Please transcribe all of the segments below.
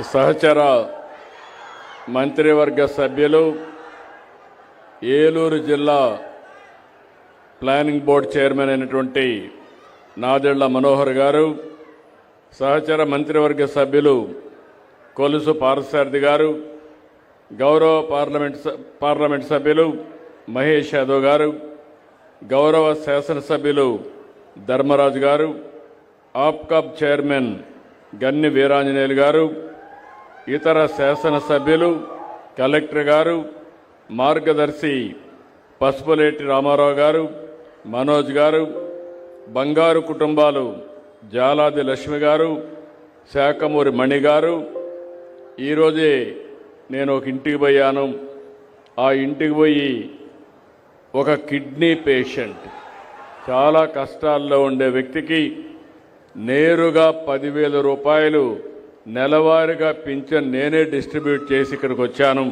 సహచర మంత్రివర్గ సభ్యులు, ఏలూరు జిల్లా ప్లానింగ్ బోర్డు చైర్మన్ అయినటువంటి నాదెళ్ల మనోహర్ గారు, సహచర మంత్రివర్గ సభ్యులు కొలుసు పార్థసారథి గారు, గౌరవ పార్లమెంట్ సభ్యులు మహేష్ యాదవ్ గారు, గౌరవ శాసనసభ్యులు ధర్మరాజు గారు, ఆప్కాబ్ చైర్మన్ గన్ని వీరాంజనేయులు గారు, ఇతర శాసనసభ్యులు, కలెక్టర్ గారు, మార్గదర్శి పసుపులేటి రామారావు గారు, మనోజ్ గారు, బంగారు కుటుంబాలు జాలాది లక్ష్మి గారు, శాఖమూరి మణి గారు. ఈరోజే నేను ఒక ఇంటికి పోయాను. ఆ ఇంటికి పోయి ఒక కిడ్నీ పేషెంట్, చాలా కష్టాల్లో ఉండే వ్యక్తికి నేరుగా 10,000 రూపాయలు నెలవారీగా పింఛన్ నేనే డిస్ట్రిబ్యూట్ చేసి ఇక్కడికి వచ్చాను.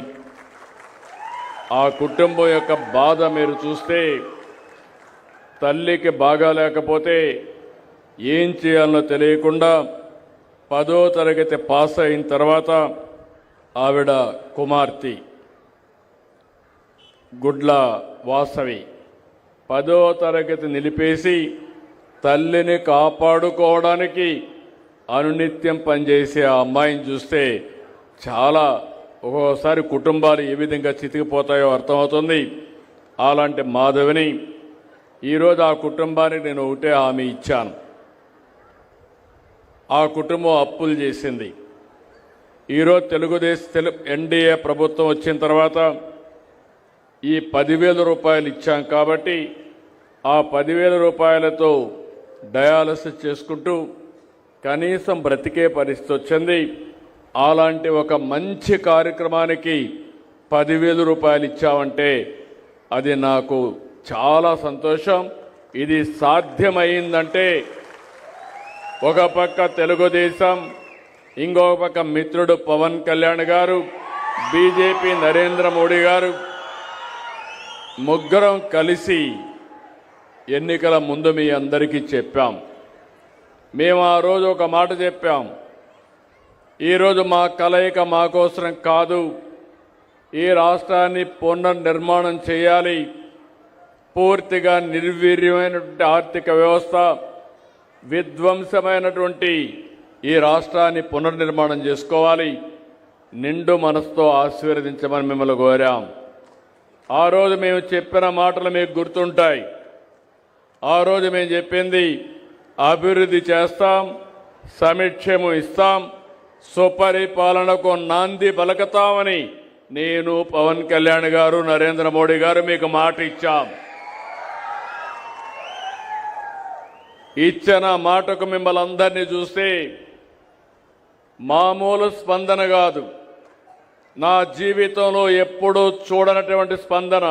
ఆ కుటుంబం యొక్క బాధ మీరు చూస్తే, తల్లికి బాగా లేకపోతే ఏం చేయాలో తెలియకుండా 10వ తరగతి పాస్ అయిన తర్వాత ఆవిడ కుమార్తె గుడ్ల వాసవి 10వ తరగతి నిలిపేసి తల్లిని కాపాడుకోవడానికి అనునిత్యం పనిచేసే ఆ అమ్మాయిని చూస్తే చాలా ఒక్కోసారి కుటుంబాలు ఏ విధంగా చితికిపోతాయో అర్థమవుతుంది. అలాంటి మాధవిని ఈరోజు ఆ కుటుంబానికి నేను ఒకటే హామీ ఇచ్చాను. ఆ కుటుంబం అప్పులు చేసింది. ఈరోజు ఎన్డీఏ ప్రభుత్వం వచ్చిన తర్వాత ఈ 10,000 రూపాయలు ఇచ్చాం కాబట్టి ఆ 10,000 రూపాయలతో డయాలసిస్ చేసుకుంటూ కనీసం బ్రతికే పరిస్థితి వచ్చింది. అలాంటి ఒక మంచి కార్యక్రమానికి 10,000 రూపాయలు ఇచ్చామంటే అది నాకు చాలా సంతోషం. ఇది సాధ్యమైందంటే ఒక పక్క తెలుగుదేశం, ఇంకొక పక్క మిత్రుడు పవన్ కళ్యాణ్ గారు, బీజేపీ నరేంద్ర మోడీ గారు ముగ్గురం కలిసి ఎన్నికల ముందు మీ అందరికీ చెప్పాం. మేము ఆ రోజు ఒక మాట చెప్పాం. ఈరోజు మా కలయిక మా కోసం కాదు, ఈ రాష్ట్రాన్ని పునర్నిర్మాణం చేయాలి. పూర్తిగా నిర్వీర్యమైనటువంటి ఆర్థిక వ్యవస్థ, విధ్వంసమైనటువంటి ఈ రాష్ట్రాన్ని పునర్నిర్మాణం చేసుకోవాలి. నిండు మనసుతో ఆశీర్వదించమని మిమ్మల్ని కోరాం. ఆ రోజు మేము చెప్పిన మాటలు మీకు గుర్తుంటాయి. ఆ రోజు మేము చెప్పింది అభివృద్ధి చేస్తాం, సమిక్షేమం ఇస్తాం, సుపరిపాలనకు నాంది పలకతామని నేను, పవన్ కళ్యాణ్ గారు, నరేంద్ర మోడీ గారు మీకు మాట ఇచ్చాం. ఇచ్చిన మాటకు మిమ్మల్ని అందరినీ చూస్తే మామూలు స్పందన కాదు, నా జీవితంలో ఎప్పుడూ చూడనటువంటి స్పందన.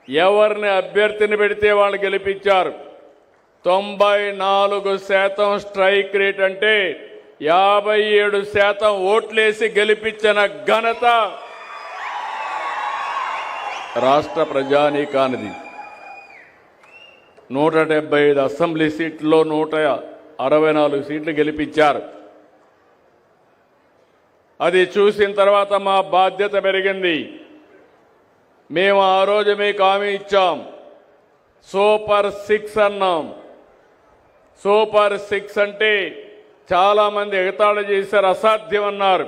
ఎవరిని అభ్యర్థిని పెడితే వాళ్ళు గెలిపించారు. 94% స్ట్రైక్ రేట్ అంటే 57% ఓట్లేసి గెలిపించిన ఘనత రాష్ట్ర ప్రజానీకానిది. 175 అసెంబ్లీ సీట్లలో 164 సీట్లు గెలిపించారు. అది చూసిన తర్వాత మా బాధ్యత పెరిగింది. మేము ఆ రోజు మీకు హామీ ఇచ్చాం, సూపర్ 6 అన్నాం. సూపర్ 6 అంటే చాలామంది ఎగతాళి చేశారు, అసాధ్యం అన్నారు.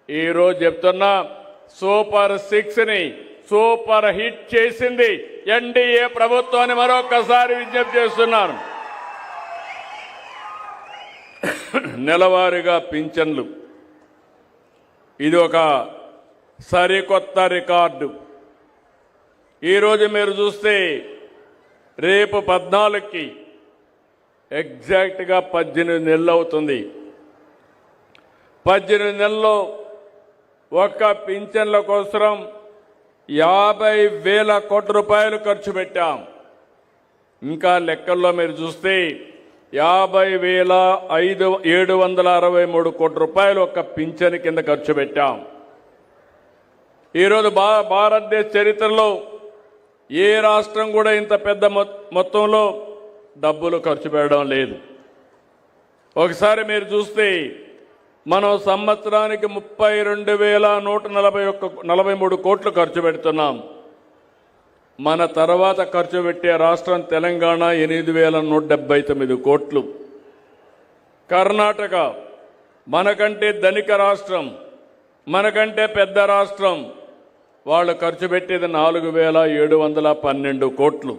ఈరోజు చెప్తున్నా, సూపర్ 6ని సూపర్ హిట్ చేసింది ఎన్డీఏ ప్రభుత్వాన్ని మరొకసారి విజ్ఞప్తి చేస్తున్నాను. నెలవారీగా పింఛన్లు, ఇది ఒక సరికొత్త రికార్డు. ఈరోజు మీరు చూస్తే రేపు 14కి ఎగ్జాక్ట్గా 18 నెలలు అవుతుంది. 18 నెలల్లో ఒక్క పింఛన్ల కోసం 50,000 కోట్ల రూపాయలు ఖర్చు పెట్టాం. ఇంకా లెక్కల్లో మీరు చూస్తే 50,763 కోట్ల రూపాయలు ఒక్క పింఛన్ కింద ఖర్చు పెట్టాం. ఈరోజు భారతదేశ చరిత్రలో ఏ రాష్ట్రం కూడా ఇంత పెద్ద మొత్తంలో డబ్బులు ఖర్చు పెట్టడం లేదు. ఒకసారి మీరు చూస్తే మనం సంవత్సరానికి 32,143 కోట్లు ఖర్చు పెడుతున్నాం. మన తర్వాత ఖర్చు పెట్టే రాష్ట్రం తెలంగాణ 8,179 కోట్లు. కర్ణాటక మనకంటే ధనిక రాష్ట్రం, మనకంటే పెద్ద రాష్ట్రం, వాళ్ళు ఖర్చు పెట్టేది 4,712 కోట్లు.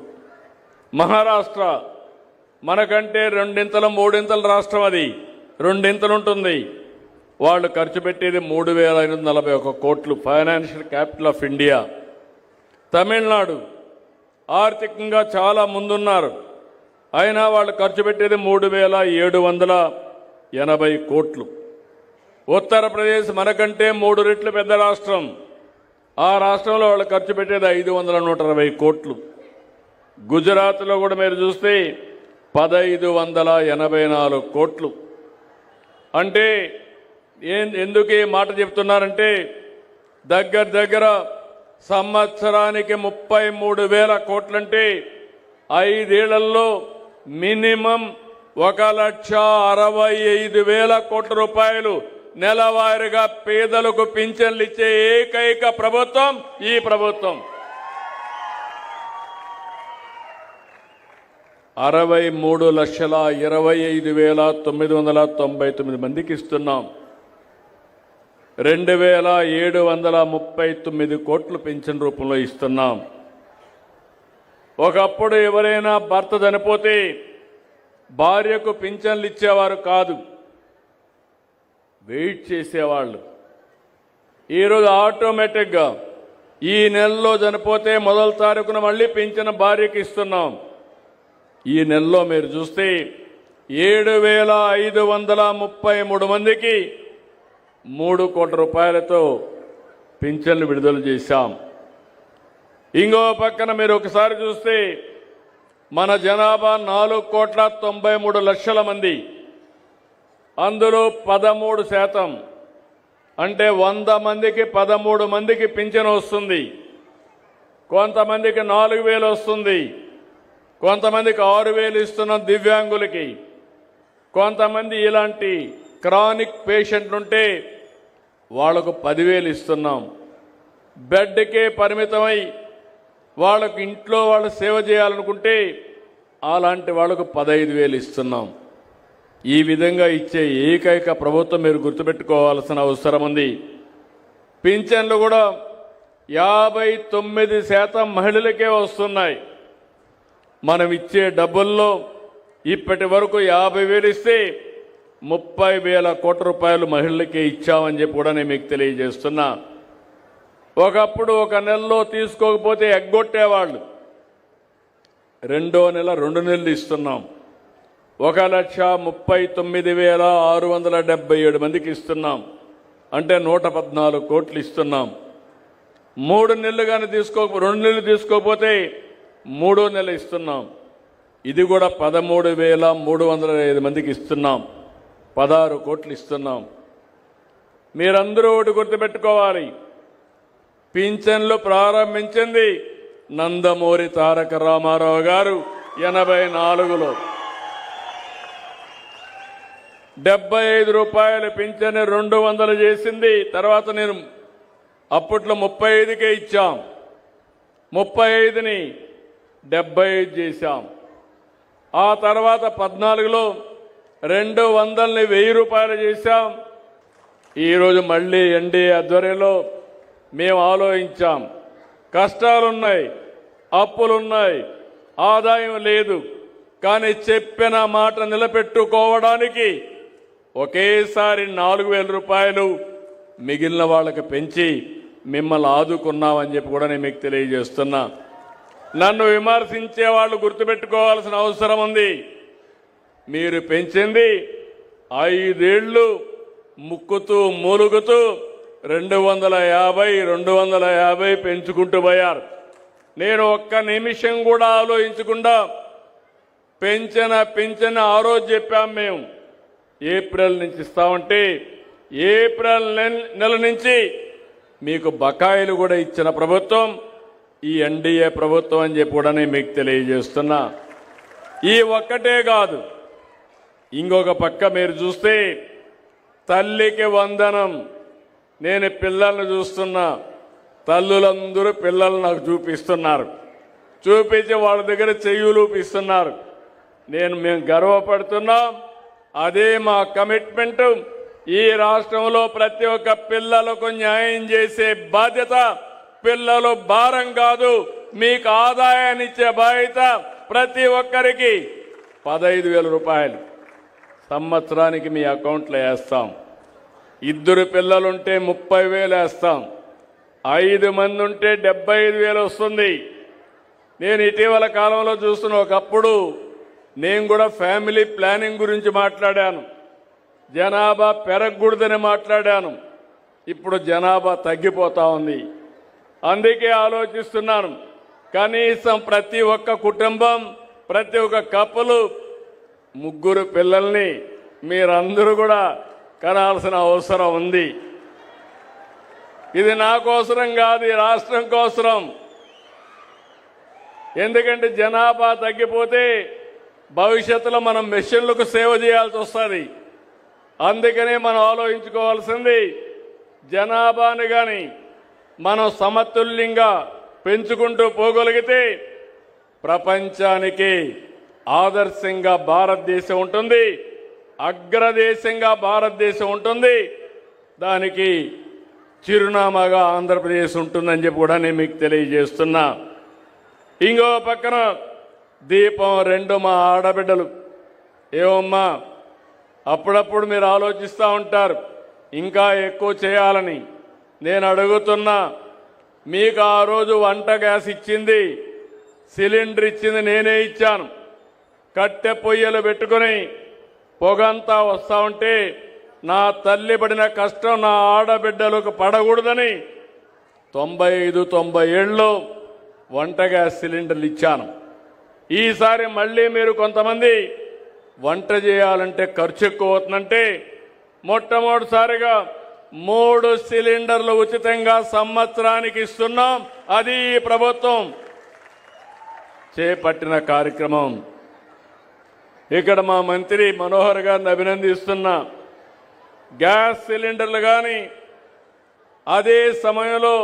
మహారాష్ట్ర మనకంటే రెండింతలు మూడింతల రాష్ట్రం, అది రెండింతలు ఉంటుంది, వాళ్ళు ఖర్చు పెట్టేది 3,541 కోట్లు. Financial capital of India. Tamil Nadu ఆర్థికంగా చాలా ముందున్నారు, అయినా వాళ్ళు ఖర్చు పెట్టేది 3,780 కోట్లు. ఉత్తరప్రదేశ్ మనకంటే 3 రెట్లు పెద్ద రాష్ట్రం, ఆ రాష్ట్రంలో వాళ్ళు ఖర్చు పెట్టేది 520 కోట్లు. గుజరాత్లో కూడా మీరు చూస్తే 1,584 కోట్లు. అంటే ఎందుకు ఈ మాట చెప్తున్నారంటే దగ్గర సంవత్సరానికి 33,000 కోట్లంటే 5 ఏళ్లలో మినిమం 1,65,000 కోట్ల రూపాయలు నెలవారీగా పేదలకు పింఛన్లు ఇచ్చే ఏకైక ప్రభుత్వం ఈ ప్రభుత్వం. 63,25,999 మందికి ఇస్తున్నాం. 2,739 కోట్లు పింఛన్ రూపంలో ఇస్తున్నాం. ఒకప్పుడు ఎవరైనా భర్త చనిపోతే భార్యకు పింఛన్లు ఇచ్చేవారు కాదు, వెయిట్ చేసేవాళ్ళు. ఈరోజు ఆటోమేటిక్గా ఈ నెలలో చనిపోతే మొదటి తారీఖున మళ్ళీ పింఛన్ భార్యకి ఇస్తున్నాం. ఈ నెలలో మీరు చూస్తే 7,533 మందికి 3 కోట్ల రూపాయలతో పింఛన్లు విడుదల చేశాం. ఇంకో పక్కన మీరు ఒకసారి చూస్తే మన జనాభా 4,93,00,000 మంది, అందులో 13% అంటే 100 మందికి 13 మందికి పింఛన్ వస్తుంది. కొంతమందికి 4,000 వస్తుంది, కొంతమందికి 6,000 ఇస్తున్నాం దివ్యాంగులకి. కొంతమంది ఇలాంటి క్రానిక్ పేషెంట్లు ఉంటే వాళ్లకు 10,000 ఇస్తున్నాం. బెడ్కే పరిమితమై వాళ్ళకు ఇంట్లో వాళ్ళు సేవ చేయాలనుకుంటే అలాంటి వాళ్లకు 15,000 ఇస్తున్నాం. ఈ విధంగా ఇచ్చే ఏకైక ప్రభుత్వం మీరు గుర్తుపెట్టుకోవాల్సిన అవసరం ఉంది. పింఛన్లు కూడా 59% మహిళలకే వస్తున్నాయి. మనం ఇచ్చే డబ్బుల్లో ఇప్పటి వరకు 50,000 ఇస్తే 30,000 కోట్ల రూపాయలు మహిళలకే ఇచ్చామని చెప్పి కూడా నేను మీకు తెలియజేస్తున్నా. ఒకప్పుడు ఒక నెలలో తీసుకోకపోతే ఎగ్గొట్టేవాళ్ళు, రెండో నెల 2 నెలలు ఇస్తున్నాం. 1,39,677 మందికి ఇస్తున్నాం, అంటే 114 కోట్లు ఇస్తున్నాం. 3 నెలలు కానీ 2 నెలలు తీసుకోకపోతే 3వ నెల ఇస్తున్నాం. ఇది కూడా 13,305 మందికి ఇస్తున్నాం, 16 కోట్లు ఇస్తున్నాం. మీరందరూ ఒకటి గుర్తుపెట్టుకోవాలి, పింఛన్లు ప్రారంభించింది నందమూరి తారక రామారావు గారు 84లో. 75 రూపాయలు పింఛన్ 200 చేసింది. తర్వాత నేను అప్పట్లో 35కే ఇచ్చాం, 35ని 75 చేశాం. ఆ తర్వాత 14లో 200ని 1,000 రూపాయలు చేశాం. ఈరోజు మళ్ళీ ఎన్డీఏ ఆధ్వర్యంలో మేము ఆలోచించాం. కష్టాలున్నాయి, అప్పులున్నాయి, ఆదాయం లేదు, కానీ చెప్పిన మాట నిలబెట్టుకోవడానికి ఒకేసారి 4,000 రూపాయలు మిగిలిన వాళ్ళకి పెంచి మిమ్మల్ని ఆదుకున్నామని చెప్పి కూడా నేను మీకు తెలియజేస్తున్నా. నన్ను విమర్శించే వాళ్ళు గుర్తుపెట్టుకోవాల్సిన అవసరం ఉంది. మీరు పెంచింది 5 ఏళ్లు ముక్కుతూ మూలుగుతూ 250 పెంచుకుంటూ పోయారు. నేను ఒక్క నిమిషం కూడా ఆలోచించకుండా పెంచిన ఆ రోజు చెప్పాం, మేము ఏప్రిల్ నుంచి ఇస్తామంటే ఏప్రిల్ నెల నుంచి మీకు బకాయిలు కూడా ఇచ్చిన ప్రభుత్వం ఈ ఎన్డీఏ ప్రభుత్వం అని చెప్పి కూడా నేను మీకు తెలియజేస్తున్నా. ఈ ఒక్కటే కాదు, ఇంకొక పక్క మీరు చూస్తే తల్లికి వందనం. నేను పిల్లల్ని చూస్తున్నా, తల్లులందరూ పిల్లలు నాకు చూపిస్తున్నారు, చూపించి వాళ్ళ దగ్గర చెయ్యులూపిస్తున్నారు. మేము గర్వపడుతున్నాం. అదే మా కమిట్మెంట్. ఈ రాష్ట్రంలో ప్రతి ఒక్క పిల్లలకు న్యాయం చేసే బాధ్యత, పిల్లలు భారం కాదు, మీకు ఆదాయాన్ని ఇచ్చే బాధ్యత. ప్రతి ఒక్కరికి 15,000 రూపాయలు సంవత్సరానికి మీ అకౌంట్లో వేస్తాం. 2 పిల్లలుంటే 30,000 వేస్తాం. 5 మంది ఉంటే 75,000 వస్తుంది. నేను ఇటీవల కాలంలో చూస్తున్న, ఒకప్పుడు నేను కూడా ఫ్యామిలీ ప్లానింగ్ గురించి మాట్లాడాను, జనాభా పెరగకూడదని మాట్లాడాను. ఇప్పుడు జనాభా తగ్గిపోతా ఉంది. అందుకే ఆలోచిస్తున్నాను, కనీసం ప్రతి ఒక్క కుటుంబం, ప్రతి ఒక్క కప్పులు 3 పిల్లల్ని మీరందరూ కూడా కనాల్సిన అవసరం ఉంది. ఇది నా కోసరం కాదు, ఈ రాష్ట్రం కోసరం. ఎందుకంటే జనాభా తగ్గిపోతే భవిష్యత్తులో మనం మెషిన్లకు సేవ చేయాల్సి వస్తుంది. అందుకనే మనం ఆలోచించుకోవాల్సింది, జనాభాని కానీ మనం సమతుల్యంగా పెంచుకుంటూ పోగలిగితే ప్రపంచానికి ఆదర్శంగా భారతదేశం ఉంటుంది, అగ్రదేశంగా భారతదేశం ఉంటుంది. దానికి చిరునామాగా ఆంధ్రప్రదేశ్ ఉంటుందని చెప్పి కూడా నేను మీకు తెలియజేస్తున్నా. ఇంకో పక్కన దీపం 2 మా ఆడబిడ్డలు. ఏమమ్మా, అప్పుడప్పుడు మీరు ఆలోచిస్తూ ఉంటారు ఇంకా ఎక్కువ చేయాలని. నేను అడుగుతున్నా, మీకు ఆ రోజు వంట గ్యాస్ ఇచ్చింది, సిలిండర్ ఇచ్చింది నేనే ఇచ్చాను. కట్టె పొయ్యలు పెట్టుకుని పొగంతా వస్తూ ఉంటే నా తల్లి పడిన కష్టం నా ఆడబిడ్డలకు పడకూడదని 95-90 వంట గ్యాస్ సిలిండర్లు ఇచ్చాను. ఈసారి మళ్ళీ మీరు కొంతమంది వంట చేయాలంటే ఖర్చు ఎక్కువ అవుతుందంటే మొట్టమొదటిసారిగా 3 సిలిండర్లు ఉచితంగా సంవత్సరానికి ఇస్తున్నాం. అది ఈ ప్రభుత్వం చేపట్టిన కార్యక్రమం. ఇక్కడ మా మంత్రి మనోహర్ గారిని అభినందిస్తున్నా. గ్యాస్ సిలిండర్లు కానీ, అదే సమయంలో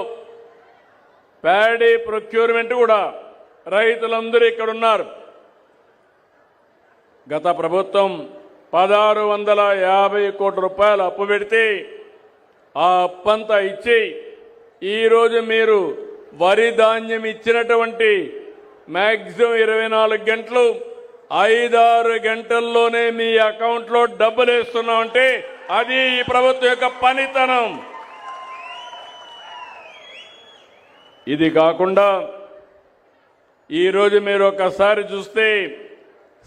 ప్యాడీ ప్రొక్యూర్మెంట్ కూడా రైతులందరూ ఇక్కడ ఉన్నారు. గత ప్రభుత్వం 1,650 కోట్ల రూపాయలు అప్పు పెడితే ఆ అప్పంతా ఇచ్చి ఈరోజు మీరు వరి ధాన్యం ఇచ్చినటువంటి మ్యాక్సిమం 24 గంటలు 5-6 గంటల్లోనే మీ అకౌంట్లో డబ్బులు వేస్తున్నామంటే అది ఈ ప్రభుత్వం యొక్క పనితనం. ఇది కాకుండా ఈరోజు మీరు ఒకసారి చూస్తే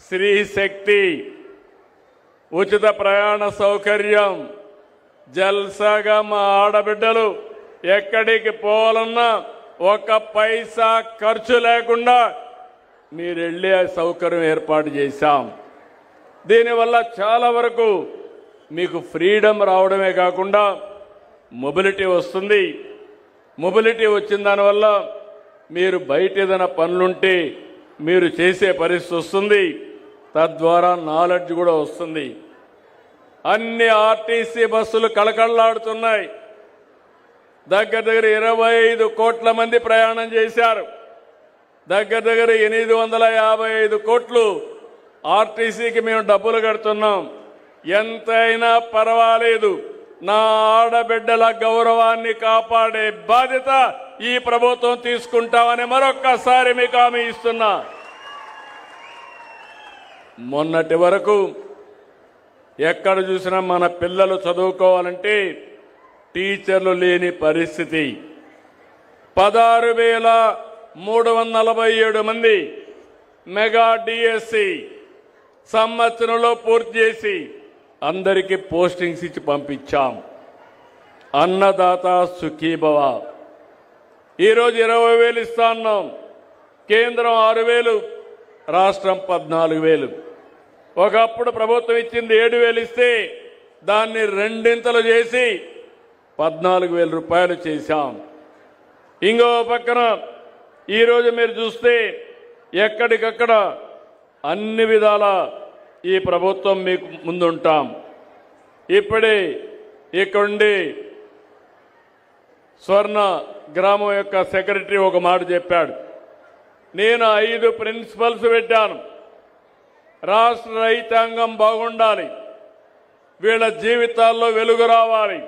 స్త్రీ శక్తి, ఉచిత ప్రయాణ సౌకర్యం, జల్సాగా మా ఆడబిడ్డలు ఎక్కడికి పోవాలన్నా 1 పైసా ఖర్చు లేకుండా మీరు వెళ్ళే సౌకర్యం ఏర్పాటు చేశాం. దీనివల్ల చాలా వరకు మీకు ఫ్రీడమ్ రావడమే కాకుండా మొబిలిటీ వస్తుంది. మొబిలిటీ వచ్చిన దానివల్ల మీరు బయట ఏదైనా పనులుంటే మీరు చేసే పరిస్థితి వస్తుంది. తద్వారా నాలెడ్జ్ కూడా వస్తుంది. అన్ని ఆర్టీసీ బస్సులు కళకళలాడుతున్నాయి. దగ్గర 25 కోట్ల మంది ప్రయాణం చేశారు. దగ్గర 855 కోట్లు ఆర్టీసీకి మేము డబ్బులు కడుతున్నాం. ఎంతైనా పర్వాలేదు, నా ఆడబిడ్డల గౌరవాన్ని కాపాడే బాధ్యత ఈ ప్రభుత్వం తీసుకుంటామని మరొక్కసారి మీకు హామీ ఇస్తున్నా. మొన్నటి వరకు ఎక్కడ చూసినా మన పిల్లలు చదువుకోవాలంటే టీచర్లు లేని పరిస్థితి. 16,347 మంది మెగా డిఎస్సి సంవత్సరంలో పూర్తి చేసి అందరికీ పోస్టింగ్స్ ఇచ్చి పంపించాం. అన్నదాత సుఖీభవ. ఈరోజు 20,000 ఇస్తా ఉన్నాం. కేంద్రం 6,000, రాష్ట్రం 14,000. ఒకప్పుడు ప్రభుత్వం ఇచ్చింది 7,000 ఇస్తే దాన్ని 2 చేసి 14,000 రూపాయలు చేశాం. ఇంకో పక్కన ఈరోజు మీరు చూస్తే ఎక్కడికక్కడ అన్ని విధాల ఈ ప్రభుత్వం మీకు ముందుంటాం. ఇప్పుడే ఇక్కడుండి స్వర్ణ గ్రామం యొక్క సెక్రటరీ ఒక మాట చెప్పాడు. నేను 5 ప్రిన్సిపల్స్ పెట్టాను. రాష్ట్ర రైతాంగం బాగుండాలి, వీళ్ళ జీవితాల్లో వెలుగు రావాలి,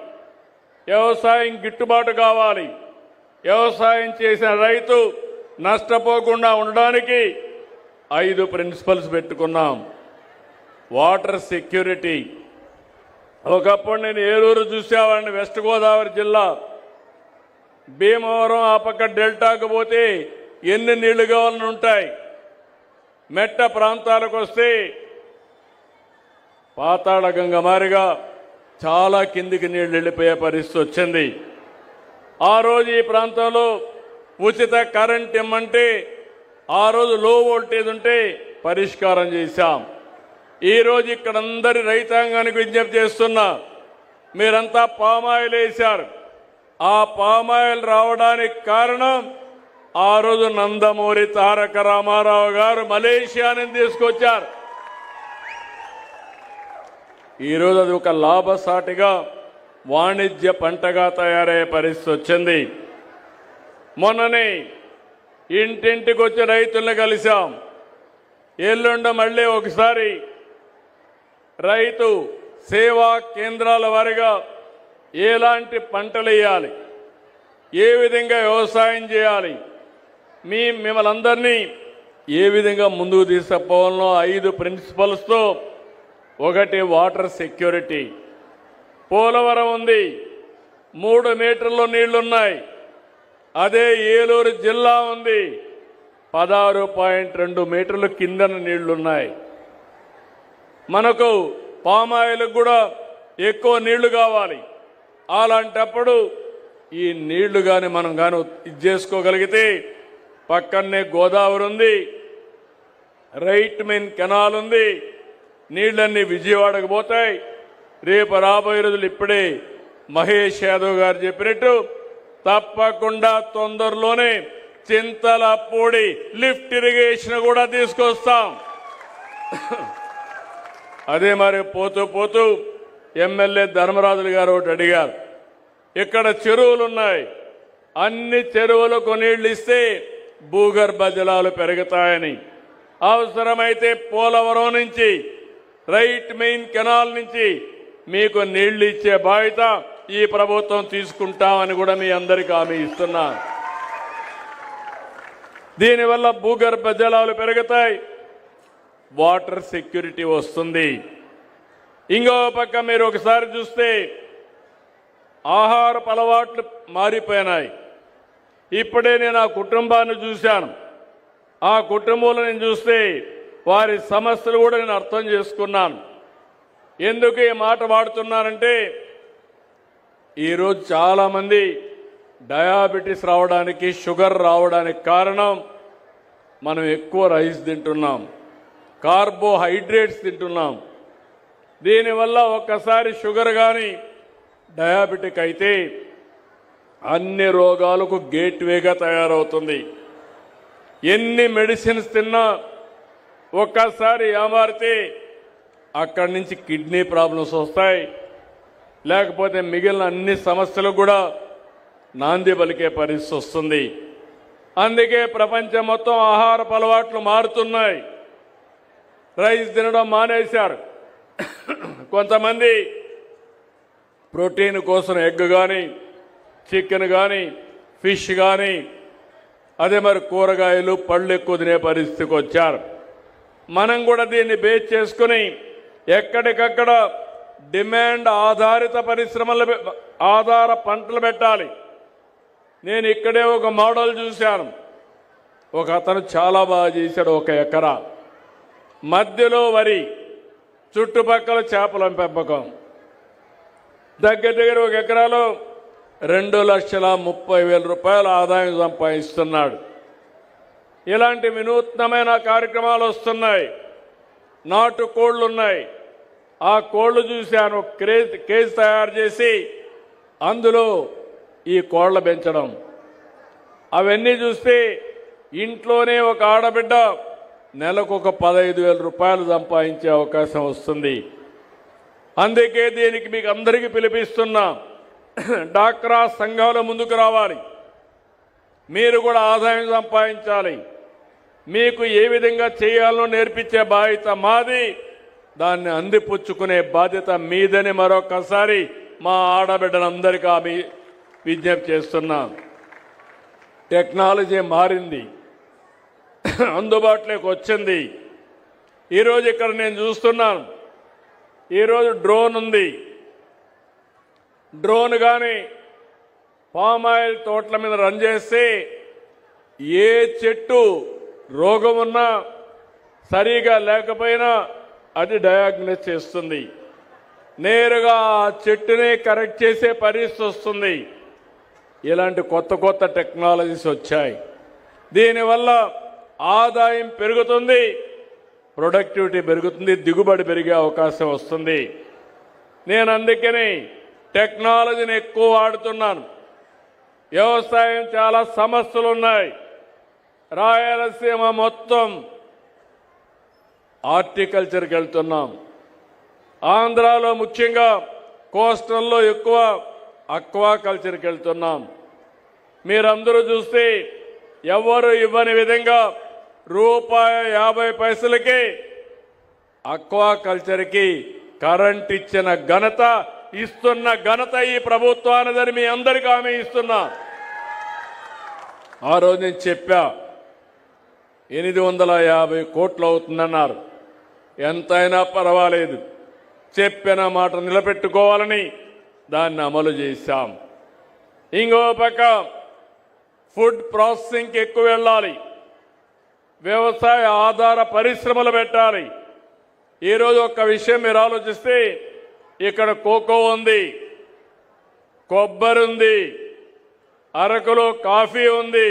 వ్యవసాయం గిట్టుబాటు కావాలి, వ్యవసాయం చేసిన రైతు నష్టపోకుండా ఉండడానికి 5 ప్రిన్సిపల్స్ పెట్టుకున్నాం. Water security. ఒకప్పుడు నేను ఏలూరు చూసేవాడిని, వెస్ట్ గోదావరి జిల్లా, భీమవరం ఆ పక్క డెల్టాకు పోతే ఎన్ని నీళ్లు కావాలని ఉంటాయి. మెట్ట ప్రాంతాలకు వస్తే పాతాళగంగ మారిగా చాలా కిందికి నీళ్లు వెళ్ళిపోయే పరిస్థితి వచ్చింది. ఆ రోజు ఈ ప్రాంతంలో ఉచిత కరెంట్ ఇమ్మంటే ఆ రోజు లో వోల్టేజ్ ఉంటే పరిష్కారం చేశాం. ఈరోజు ఇక్కడ అందరి రైతాంగానికి విజ్ఞప్తి చేస్తున్నా, మీరంతా పామాయిల్ వేశారు. ఆ పామాయిల్ రావడానికి కారణం ఆ రోజు నందమూరి తారక రామారావు గారు మలేషియా నుంచి తీసుకొచ్చారు. ఈరోజు అది ఒక లాభసాటిగా వాణిజ్య పంటగా తయారయ్యే పరిస్థితి వచ్చింది. మొన్ననే ఇంటింటికి వచ్చి రైతులను కలిశాం. ఎల్లుండ మళ్ళీ ఒకసారి రైతు సేవా కేంద్రాల వారిగా ఎలాంటి పంటలు వేయాలి, ఏ విధంగా వ్యవసాయం చేయాలి, మిమ్మల్ని అందరినీ ఏ విధంగా ముందుకు తీసుకుపోవాలనో 5 ప్రిన్సిపల్స్తో. ఒకటి వాటర్ సెక్యూరిటీ. పోలవరం ఉంది, 3 మీటర్లు నీళ్లున్నాయి. అదే ఏలూరు జిల్లా ఉంది, 16.2 మీటర్లు కిందన నీళ్లున్నాయి. మనకు పామాయిల్ కూడా ఎక్కువ నీళ్లు కావాలి. అలాంటప్పుడు ఈ నీళ్లు కానీ మనం కానీ ఇది చేసుకోగలిగితే, పక్కనే గోదావరి ఉంది, రైట్ మెయిన్ కెనాల్ ఉంది, నీళ్లన్నీ విజయవాడకు పోతాయి. రేపు రాబోయే రోజులు ఇప్పుడే మహేష్ యాదవ్ గారు చెప్పినట్టు తప్పకుండా తొందరలోనే చింతలపూడి లిఫ్ట్ ఇరిగేషన్ కూడా తీసుకొస్తాం. అదే మరి పోతూ పోతూ ఎమ్మెల్యే ధర్మరాజులు గారు ఒకటి అడిగారు, ఇక్కడ చెరువులు ఉన్నాయి, అన్ని చెరువులకు నీళ్లు ఇస్తే భూగర్భ జలాలు పెరుగుతాయని, అవసరమైతే పోలవరం నుంచి రైట్ మెయిన్ కెనాల్ నుంచి మీకు నీళ్లు ఇచ్చే బాధ్యత ఈ ప్రభుత్వం తీసుకుంటామని కూడా మీ అందరికీ హామీ ఇస్తున్నా. దీనివల్ల భూగర్భ జలాలు పెరుగుతాయి, వాటర్ సెక్యూరిటీ వస్తుంది. ఇంకో పక్క మీరు ఒకసారి చూస్తే ఆహారపు అలవాట్లు మారిపోయినాయి. ఇప్పుడే నేను ఆ కుటుంబాన్ని చూశాను. ఆ కుటుంబంలో నేను చూస్తే వారి సమస్యలు కూడా నేను అర్థం చేసుకున్నాను. ఎందుకు ఈ మాట వాడుతున్నానంటే, ఈరోజు చాలామంది డయాబెటీస్ రావడానికి, షుగర్ రావడానికి కారణం మనం ఎక్కువ రైస్ తింటున్నాం, కార్బోహైడ్రేట్స్ తింటున్నాం. దీనివల్ల ఒక్కసారి షుగర్ కానీ డయాబెటిక్ అయితే అన్ని రోగాలకు గేట్వేగా తయారవుతుంది. ఎన్ని మెడిసిన్స్ తిన్నా ఒక్కసారి ఏమారితే అక్కడి నుంచి కిడ్నీ ప్రాబ్లమ్స్ వస్తాయి, లేకపోతే మిగిలిన అన్ని సమస్యలు కూడా నాంది పలికే పరిస్థితి వస్తుంది. అందుకే ప్రపంచం మొత్తం ఆహారపు అలవాట్లు మారుతున్నాయి. రైస్ తినడం మానేశారు. కొంతమంది ప్రోటీన్ కోసం ఎగ్ కానీ, చికెన్ కానీ, ఫిష్ కానీ, అదే మరి కూరగాయలు, పళ్ళు ఎక్కువ తినే పరిస్థితికి వచ్చారు. మనం కూడా దీన్ని బేస్ చేసుకుని ఎక్కడికక్కడ డిమాండ్ ఆధారిత పరిశ్రమల ఆధార పంటలు పెట్టాలి. నేను ఇక్కడే ఒక మోడల్ చూశాను. ఒక అతను చాలా బాగా చేశాడు. 1 ఎకరా మధ్యలో వరి, చుట్టుపక్కల చేపల పెంపకం. దగ్గర 1 ఎకరాలో 2,30,000 రూపాయల ఆదాయం సంపాదిస్తున్నాడు. ఇలాంటి వినూత్నమైన కార్యక్రమాలు వస్తున్నాయి. నాటు కోళ్లు ఉన్నాయి. ఆ కోళ్లు చూశాను. కేజ్ తయారు చేసి అందులో ఈ కోళ్ల పెంచడం, అవన్నీ చూస్తే ఇంట్లోనే ఒక ఆడబిడ్డ నెలకు ఒక 15,000 రూపాయలు సంపాదించే అవకాశం వస్తుంది. అందుకే దీనికి మీకు అందరికీ పిలిపిస్తున్నా. డాక్రా సంఘాలు ముందుకు రావాలి. మీరు కూడా ఆదాయం సంపాదించాలి. మీకు ఏ విధంగా చేయాలో నేర్పించే బాధ్యత మాది. దాన్ని అందిపుచ్చుకునే బాధ్యత మీదని మరొకసారి మా ఆడబిడ్డలందరికీ ఆమె విజ్ఞప్తి చేస్తున్నాం. టెక్నాలజీ మారింది, అందుబాటులోకి వచ్చింది. ఈరోజు ఇక్కడ నేను చూస్తున్నాను, ఈరోజు డ్రోన్ ఉంది. డ్రోన్ కానీ పామాయిల్ తోటల మీద రన్ చేస్తే ఏ చెట్టు రోగం ఉన్నా సరిగా లేకపోయినా అది డయాగ్నోస్ చేస్తుంది. నేరుగా ఆ చెట్టునే కరెక్ట్ చేసే పరిస్థితి వస్తుంది. ఇలాంటి కొత్త కొత్త టెక్నాలజీస్ వచ్చాయి. దీనివల్ల ఆదాయం పెరుగుతుంది, ప్రొడక్టివిటీ పెరుగుతుంది, దిగుబడి పెరిగే అవకాశం వస్తుంది. నేను అందుకని టెక్నాలజీని ఎక్కువ వాడుతున్నాను. వ్యవసాయం చాలా సమస్యలు ఉన్నాయి. రాయలసీమ మొత్తం హార్టికల్చర్కి వెళ్తున్నాం. ఆంధ్రాలో ముఖ్యంగా కోస్టల్లో ఎక్కువ అక్వాకల్చర్కి వెళ్తున్నాం. మీరందరూ చూస్తే ఎవరు ఇవ్వని విధంగా ₹50 అక్వాకల్చర్కి కరెంట్ ఇచ్చిన ఘనత, ఇస్తున్న ఘనత ఈ ప్రభుత్వానిదని మీ అందరికీ హామీ ఇస్తున్నా. ఆ రోజు నేను చెప్పా 850 కోట్లు అవుతుందన్నారు. ఎంతైనా పర్వాలేదు, చెప్పిన మాట నిలబెట్టుకోవాలని దాన్ని అమలు చేశాం. ఇంకో పక్క ఫుడ్ ప్రాసెసింగ్కి ఎక్కువ వెళ్ళాలి, వ్యవసాయ ఆధార పరిశ్రమలు పెట్టాలి. ఈరోజు ఒక్క విషయం మీరు ఆలోచిస్తే, ఇక్కడ కోకో ఉంది, కొబ్బరి ఉంది, అరకులో కాఫీ ఉంది.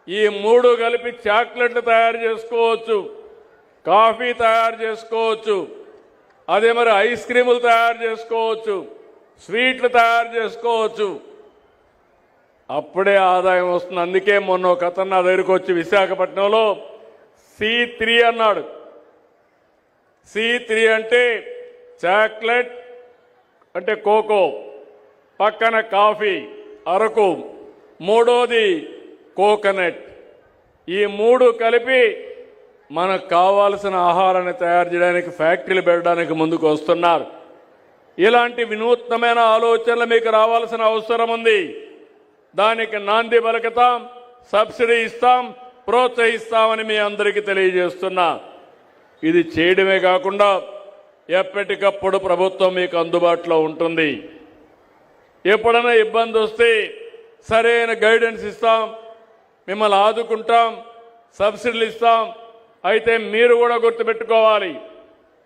ఈ మూడు కలిపి చాక్లెట్లు తయారు చేసుకోవచ్చు, కాఫీ తయారు చేసుకోవచ్చు, అదే మరి ఐస్ క్రీములు తయారు చేసుకోవచ్చు, స్వీట్లు తయారు చేసుకోవచ్చు. అప్పుడే ఆదాయం వస్తుంది. అందుకే మొన్న ఒక అతను నా దగ్గరికి వచ్చి విశాఖపట్నంలో C3 అన్నాడు. C3 అంటే చాక్లెట్ అంటే కోకో, పక్కన కాఫీ అరకు, మూడోది కోకోనట్. ఈ మూడు కలిపి మనకు కావాల్సిన ఆహారాన్ని తయారు చేయడానికి ఫ్యాక్టరీలు పెట్టడానికి ముందుకు వస్తున్నారు. ఇలాంటి వినూత్నమైన ఆలోచనలు మీకు రావాల్సిన అవసరం ఉంది. దానికి నాంది పలుకుతాం, సబ్సిడీ ఇస్తాం, ప్రోత్సహిస్తామని మీ అందరికీ తెలియజేస్తున్నా. ఇది చేయడమే కాకుండా ఎప్పటికప్పుడు ప్రభుత్వం మీకు అందుబాటులో ఉంటుంది. ఎప్పుడైనా ఇబ్బంది వస్తే సరైన గైడెన్స్ ఇస్తాం, మిమ్మల్ని ఆదుకుంటాం, సబ్సిడీలు ఇస్తాం. అయితే మీరు కూడా గుర్తుపెట్టుకోవాలి,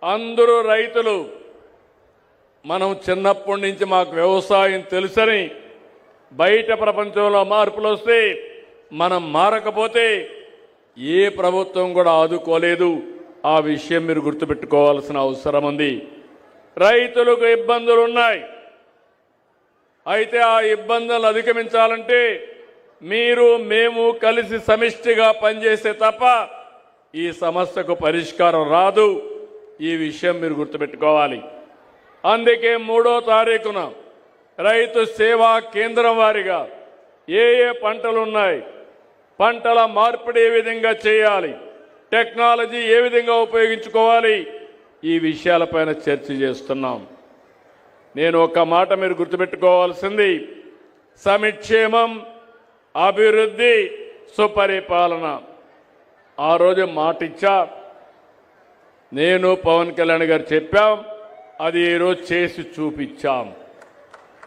అందరూ రైతులు. మనం చిన్నప్పటి నుంచి మాకు వ్యవసాయం తెలుసని బయట ప్రపంచంలో మార్పులు వస్తే మనం మారకపోతే ఏ ప్రభుత్వం కూడా ఆదుకోలేదు. ఆ విషయం మీరు గుర్తుపెట్టుకోవాల్సిన అవసరం ఉంది. రైతులకు ఇబ్బందులు ఉన్నాయి. అయితే ఆ ఇబ్బందులు అధిగమించాలంటే మీరు మేము కలిసి సమిష్టిగా పనిచేస్తే తప్ప ఈ సమస్యకు పరిష్కారం రాదు. ఈ విషయం మీరు గుర్తుపెట్టుకోవాలి. అందుకే 3వ తారీఖున రైతు సేవా కేంద్రం వారిగా ఏ పంటలు ఉన్నాయి, పంటల మార్పిడి ఏ విధంగా చేయాలి, టెక్నాలజీ ఏ విధంగా ఉపయోగించుకోవాలి, ఈ విషయాలపైన చర్చ చేస్తున్నాం. నేను ఒక మాట మీరు గుర్తుపెట్టుకోవాల్సింది, సంక్షేమం, అభివృద్ధి, సుపరిపాలన. ఆ రోజు మాట ఇచ్చా, నేను పవన్ కళ్యాణ్ గారు చెప్పాం, అది ఈరోజు చేసి చూపించాం.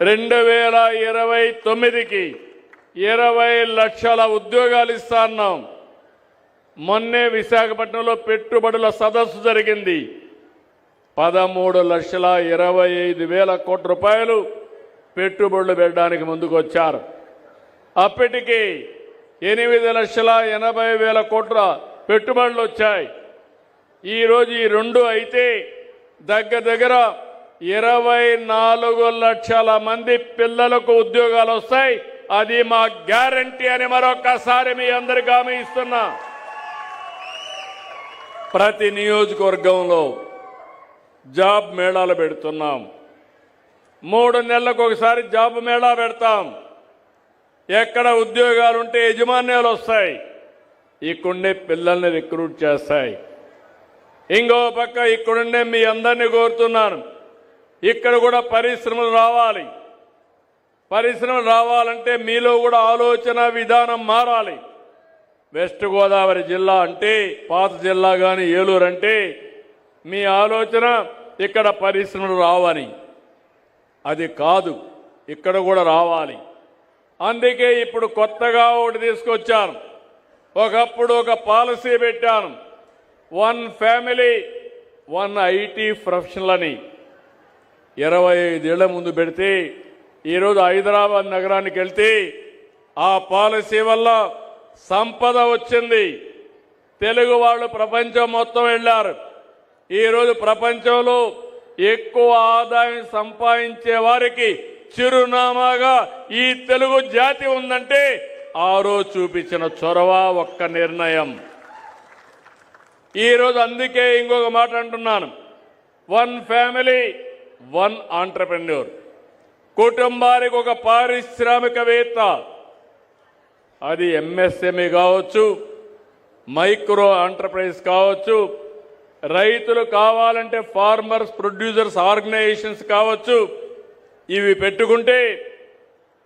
2029కి 20 లక్షల ఉద్యోగాలు ఇస్తాన్నాం. మొన్నే విశాఖపట్నంలో పెట్టుబడుల సదస్సు జరిగింది. 13,25,000 కోట్ల రూపాయలు పెట్టుబడులు పెట్టడానికి ముందుకు వచ్చారు. అప్పటికి 8,80,000 కోట్ల పెట్టుబడులు వచ్చాయి. ఈరోజు ఈ రెండు అయితే దగ్గర 24 లక్షల మంది పిల్లలకు ఉద్యోగాలు వస్తాయి. అది మా గ్యారంటీ అని మరొకసారి మీ అందరికీ హామీ ఇస్తున్నా. ప్రతి నియోజకవర్గంలో జాబ్ మేళాలు పెడుతున్నాం. 3 నెలలకు ఒకసారి జాబ్ మేళా పెడతాం. ఎక్కడ ఉద్యోగాలు ఉంటే యజమాన్యాలు వస్తాయి, ఇక్కడుండే పిల్లల్ని రిక్రూట్ చేస్తాయి. ఇంకో పక్క ఇక్కడుండే మీ అందరినీ కోరుతున్నాను, ఇక్కడ కూడా పరిశ్రమలు రావాలి. పరిశ్రమలు రావాలంటే మీలో కూడా ఆలోచన విధానం మారాలి. వెస్ట్ గోదావరి జిల్లా అంటే, పాత జిల్లా కానీ ఏలూరు అంటే మీ ఆలోచన ఇక్కడ పరిశ్రమలు రావని. అది కాదు, ఇక్కడ కూడా రావాలి. అందుకే ఇప్పుడు కొత్తగా ఒకటి తీసుకొచ్చాను. ఒకప్పుడు ఒక పాలసీ పెట్టాను, 1 ఫ్యామిలీ 1 ఐటీ ప్రొఫెషనల్ అని. 25 ఏళ్ల ముందు పెడితే ఈరోజు హైదరాబాద్ నగరానికి వెళ్తే ఆ పాలసీ వల్ల సంపద వచ్చింది. తెలుగు వాళ్ళు ప్రపంచం మొత్తం వెళ్ళారు. ఈరోజు ప్రపంచంలో ఎక్కువ ఆదాయం సంపాదించే వారికి చిరునామాగా ఈ తెలుగు జాతి ఉందంటే ఆ రోజు చూపించిన చొరవ, ఒక్క నిర్ణయం. ఈరోజు అందుకే ఇంకొక మాట అంటున్నాను, 1 ఫ్యామిలీ 1 ఆంటర్‌ప్రెన్యూర్. కుటుంబానికి ఒక పారిశ్రామికవేత్త. అది ఎంఎస్ఎంఈ కావచ్చు, మైక్రో ఎంటర్ప్రైజ్ కావచ్చు, రైతులు కావాలంటే ఫార్మర్స్ ప్రొడ్యూసర్స్ ఆర్గనైజేషన్స్ కావచ్చు. ఇవి పెట్టుకుంటే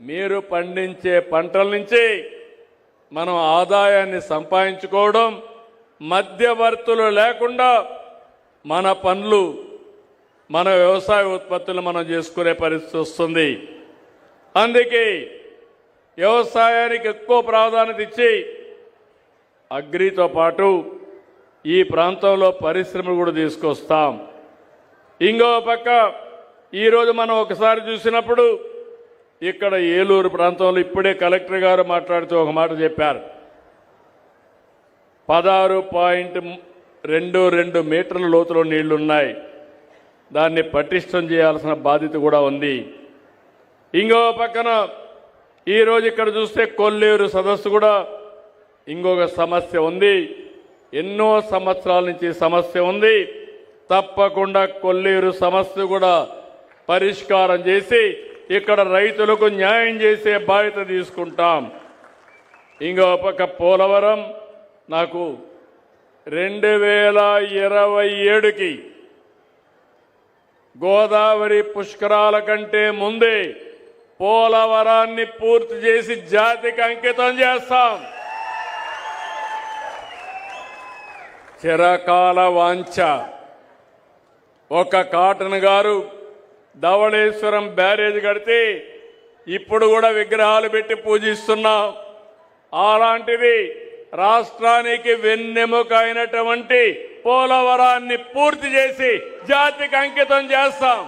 మీరు పండించే పంటల నుంచి మనం ఆదాయాన్ని సంపాదించుకోవడం, మధ్యవర్తులు లేకుండా మన పనులు, మన వ్యవసాయ ఉత్పత్తులు మనం చేసుకునే పరిస్థితి వస్తుంది. అందుకే వ్యవసాయానికి ఎక్కువ ప్రాధాన్యత ఇచ్చి అగ్రితో పాటు ఈ ప్రాంతంలో పరిశ్రమలు కూడా తీసుకొస్తాం. ఇంకో పక్క ఈరోజు మనం ఒకసారి చూసినప్పుడు ఇక్కడ ఏలూరు ప్రాంతంలో ఇప్పుడే కలెక్టర్ గారు మాట్లాడుతూ ఒక మాట చెప్పారు, 16.22 మీటర్ల లోతులో నీళ్లున్నాయి. దాన్ని పటిష్టం చేయాల్సిన బాధ్యత కూడా ఉంది. ఇంకో పక్కన ఈరోజు ఇక్కడ చూస్తే కొల్లేరు సదస్సు కూడా ఇంకొక సమస్య ఉంది. ఎన్నో సంవత్సరాల నుంచి సమస్య ఉంది. తప్పకుండా కొల్లేరు సమస్య కూడా పరిష్కారం చేసి ఇక్కడ రైతులకు న్యాయం చేసే బాధ్యత తీసుకుంటాం. ఇంకో పక్క పోలవరం నాకు 2027కి గోదావరి పుష్కరాల కంటే ముందే పోలవరాన్ని పూర్తి చేసి జాతికి అంకితం చేస్తాం. చిరకాల వాంఛ. ఒక కాటన్ గారు ధవళేశ్వరం బ్యారేజ్ కడితే ఇప్పుడు కూడా విగ్రహాలు పెట్టి పూజిస్తున్నాం. అలాంటిది రాష్ట్రానికి వెన్నెముక అయినటువంటి పోలవరాన్ని పూర్తి చేసి జాతికి అంకితం చేస్తాం.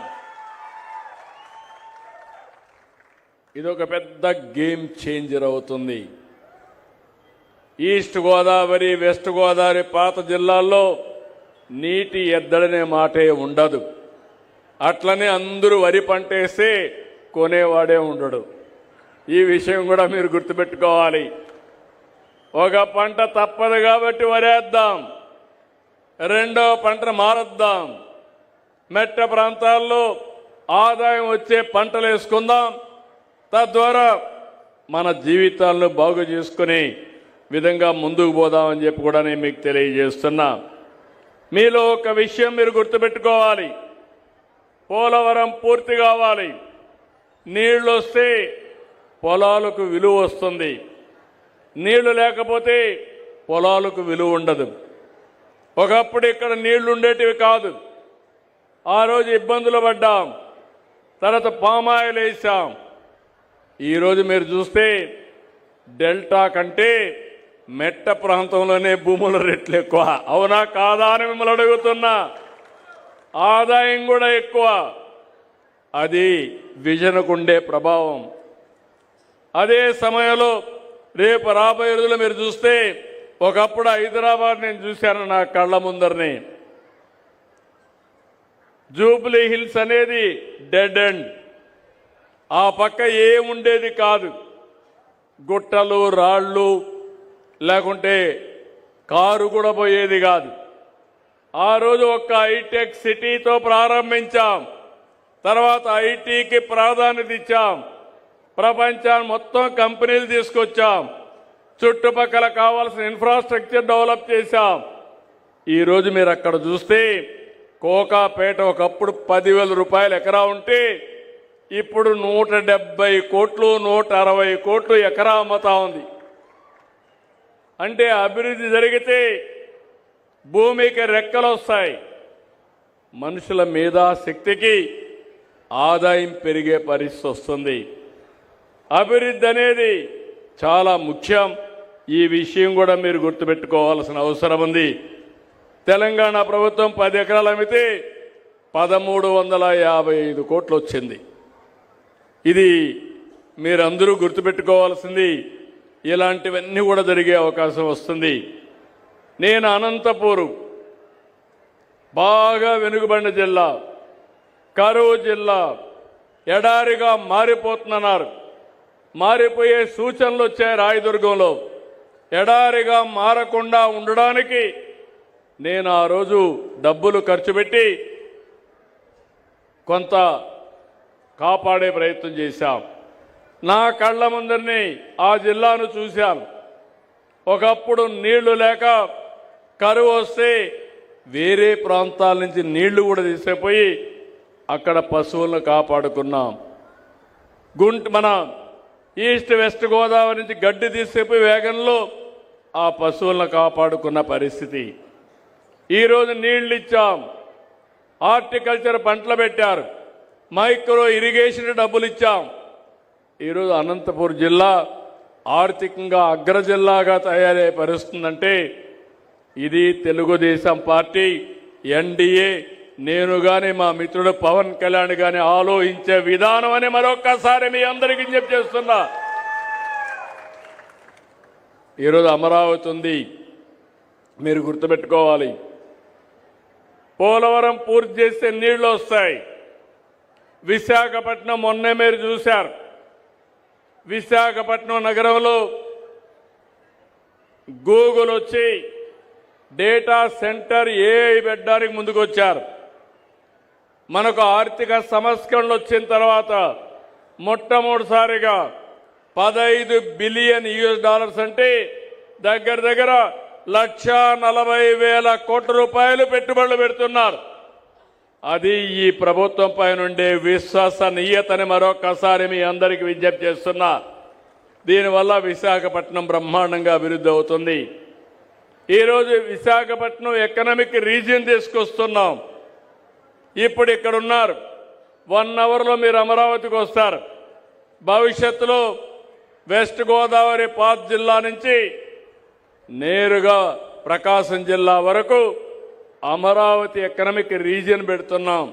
ఇదొక పెద్ద గేమ్ చేంజర్ అవుతుంది. ఈస్ట్ గోదావరి, వెస్ట్ గోదావరి పాత జిల్లాల్లో నీటి ఎద్దడనే మాటే ఉండదు. అట్లనే అందరూ వరి పంటేస్తే కొనేవాడే ఉండడు. ఈ విషయం కూడా మీరు గుర్తుపెట్టుకోవాలి. ఒక పంట తప్పదు కాబట్టి వరేద్దాం, రెండవ పంటను మారద్దాం. మెట్ట ప్రాంతాల్లో ఆదాయం వచ్చే పంటలు వేసుకుందాం. తద్వారా మన జీవితాలను బాగు చేసుకునే విధంగా ముందుకు పోదామని చెప్పి కూడా నేను మీకు తెలియజేస్తున్నా. మీలో ఒక విషయం మీరు గుర్తుపెట్టుకోవాలి, పోలవరం పూర్తి కావాలి. నీళ్లు వస్తే పొలాలకు విలువ వస్తుంది, నీళ్లు లేకపోతే పొలాలకు విలువ ఉండదు. ఒకప్పుడు ఇక్కడ నీళ్లు ఉండేటివి కాదు, ఆ రోజు ఇబ్బందులు పడ్డాం. తర్వాత పామాయిల్ వేసాం. ఈరోజు మీరు చూస్తే డెల్టా కంటే మెట్ట ప్రాంతంలోనే భూముల రేట్లు ఎక్కువ. అవునా కాదా అని మిమ్మల్ని అడుగుతున్నా. ఆదాయం కూడా ఎక్కువ. అది విజనకుండే ప్రభావం. అదే సమయంలో రేపు రాబోయే రోజుల్లో మీరు చూస్తే, ఒకప్పుడు హైదరాబాద్ నేను చూశాను నా కళ్ళ ముందరనే. జూబ్లీ హిల్స్ అనేది డెడ్ ఎండ్. ఆ పక్క ఏముండేది కాదు, గుట్టలు, రాళ్ళు, లేకుంటే కారు కూడా పోయేది కాదు. ఆ రోజు ఒక హైటెక్ సిటీతో ప్రారంభించాం. తర్వాత ఐటీకి ప్రాధాన్యత ఇచ్చాం. ప్రపంచాన్ని మొత్తం కంపెనీలు తీసుకొచ్చాం. చుట్టుపక్కల కావాల్సిన ఇన్ఫ్రాస్ట్రక్చర్ డెవలప్ చేశాం. ఈరోజు మీరు అక్కడ చూస్తే కోకాపేట ఒకప్పుడు 10,000 రూపాయలు ఎకరా ఉంటే ఇప్పుడు 170 కోట్లు 160 కోట్లు ఎకరా అమ్ముతా ఉంది. అంటే అభివృద్ధి జరిగితే భూమికి రెక్కలు వస్తాయి. మనుషుల మేధాశక్తికి ఆదాయం పెరిగే పరిస్థితి వస్తుంది. అభివృద్ధి అనేది చాలా ముఖ్యం. ఈ విషయం కూడా మీరు గుర్తుపెట్టుకోవాల్సిన అవసరం ఉంది. తెలంగాణ ప్రభుత్వం 10 ఎకరాలు అమ్మితే 1355 కోట్లు వచ్చింది. ఇది మీరందరూ గుర్తుపెట్టుకోవాల్సింది. ఇలాంటివన్నీ కూడా జరిగే అవకాశం వస్తుంది. నేను అనంతపూర్ బాగా వెనుకబడిన జిల్లా, కరువు జిల్లా, ఎడారిగా మారిపోతున్నారు. మారిపోయే సూచనలు వచ్చాయి. రాయదుర్గంలో ఎడారిగా మారకుండా ఉండడానికి నేను ఆ రోజు డబ్బులు ఖర్చు పెట్టి కొంత కాపాడే ప్రయత్నం చేశాం. నా కళ్ళ ముందరిని ఆ జిల్లాను చూశాను. ఒకప్పుడు నీళ్లు లేక కరువు వస్తే వేరే ప్రాంతాల నుంచి నీళ్లు కూడా తీసుకుపోయి అక్కడ పశువులను కాపాడుకున్నాం. మన ఈస్ట్ వెస్ట్ గోదావరి నుంచి గడ్డి తీసుకుపోయి వేగంలో ఆ పశువులను కాపాడుకున్న పరిస్థితి. ఈరోజు నీళ్లు ఇచ్చాం. హార్టికల్చర్ పంటలు పెట్టారు. మైక్రో ఇరిగేషన్ డబ్బులు ఇచ్చాం. ఈరోజు అనంతపూర్ జిల్లా ఆర్థికంగా అగ్ర జిల్లాగా తయారయ్యే పరిస్థితుందంటే ఇది తెలుగుదేశం పార్టీ, ఎన్డీఏ, నేను గాని మా మిత్రుడు పవన్ కళ్యాణ్ గాని ఆలోచించే విధానం అని మరొక్కసారి మీ అందరికీ విజ్ఞప్తి చేస్తున్నా. ఈరోజు అమరావతి ఉంది, మీరు గుర్తుపెట్టుకోవాలి. పోలవరం పూర్తి చేస్తే నీళ్లు వస్తాయి. విశాఖపట్నం మొన్నే మీరు చూశారు. విశాఖపట్నం నగరంలో గూగుల్ వచ్చి డేటా సెంటర్ ఏఐ పెట్టడానికి ముందుకొచ్చారు. మనకు ఆర్థిక సంస్కరణలు వచ్చిన తర్వాత మొట్టమొదటిసారిగా 15 బిలియన్ US అంటే దగ్గర దగ్గర 1,40,000 కోట్ల రూపాయలు పెట్టుబడులు పెడుతున్నారు. అది ఈ ప్రభుత్వం పైన ఉండే విశ్వసనీయతని మరొకసారి మీ అందరికీ విజ్ఞప్తి చేస్తున్నా. దీనివల్ల విశాఖపట్నం బ్రహ్మాండంగా అభివృద్ధి అవుతుంది. ఈరోజు విశాఖపట్నం ఎకనామిక్ రీజియన్ తీసుకొస్తున్నాం. ఇప్పుడు ఇక్కడ ఉన్నారు. 1 అవర్లో మీరు అమరావతికి వస్తారు. భవిష్యత్తులో వెస్ట్ గోదావరి పాత్ జిల్లా నుంచి నేరుగా ప్రకాశం జిల్లా వరకు అమరావతి ఎకనామిక్ రీజియన్ పెడుతున్నాం.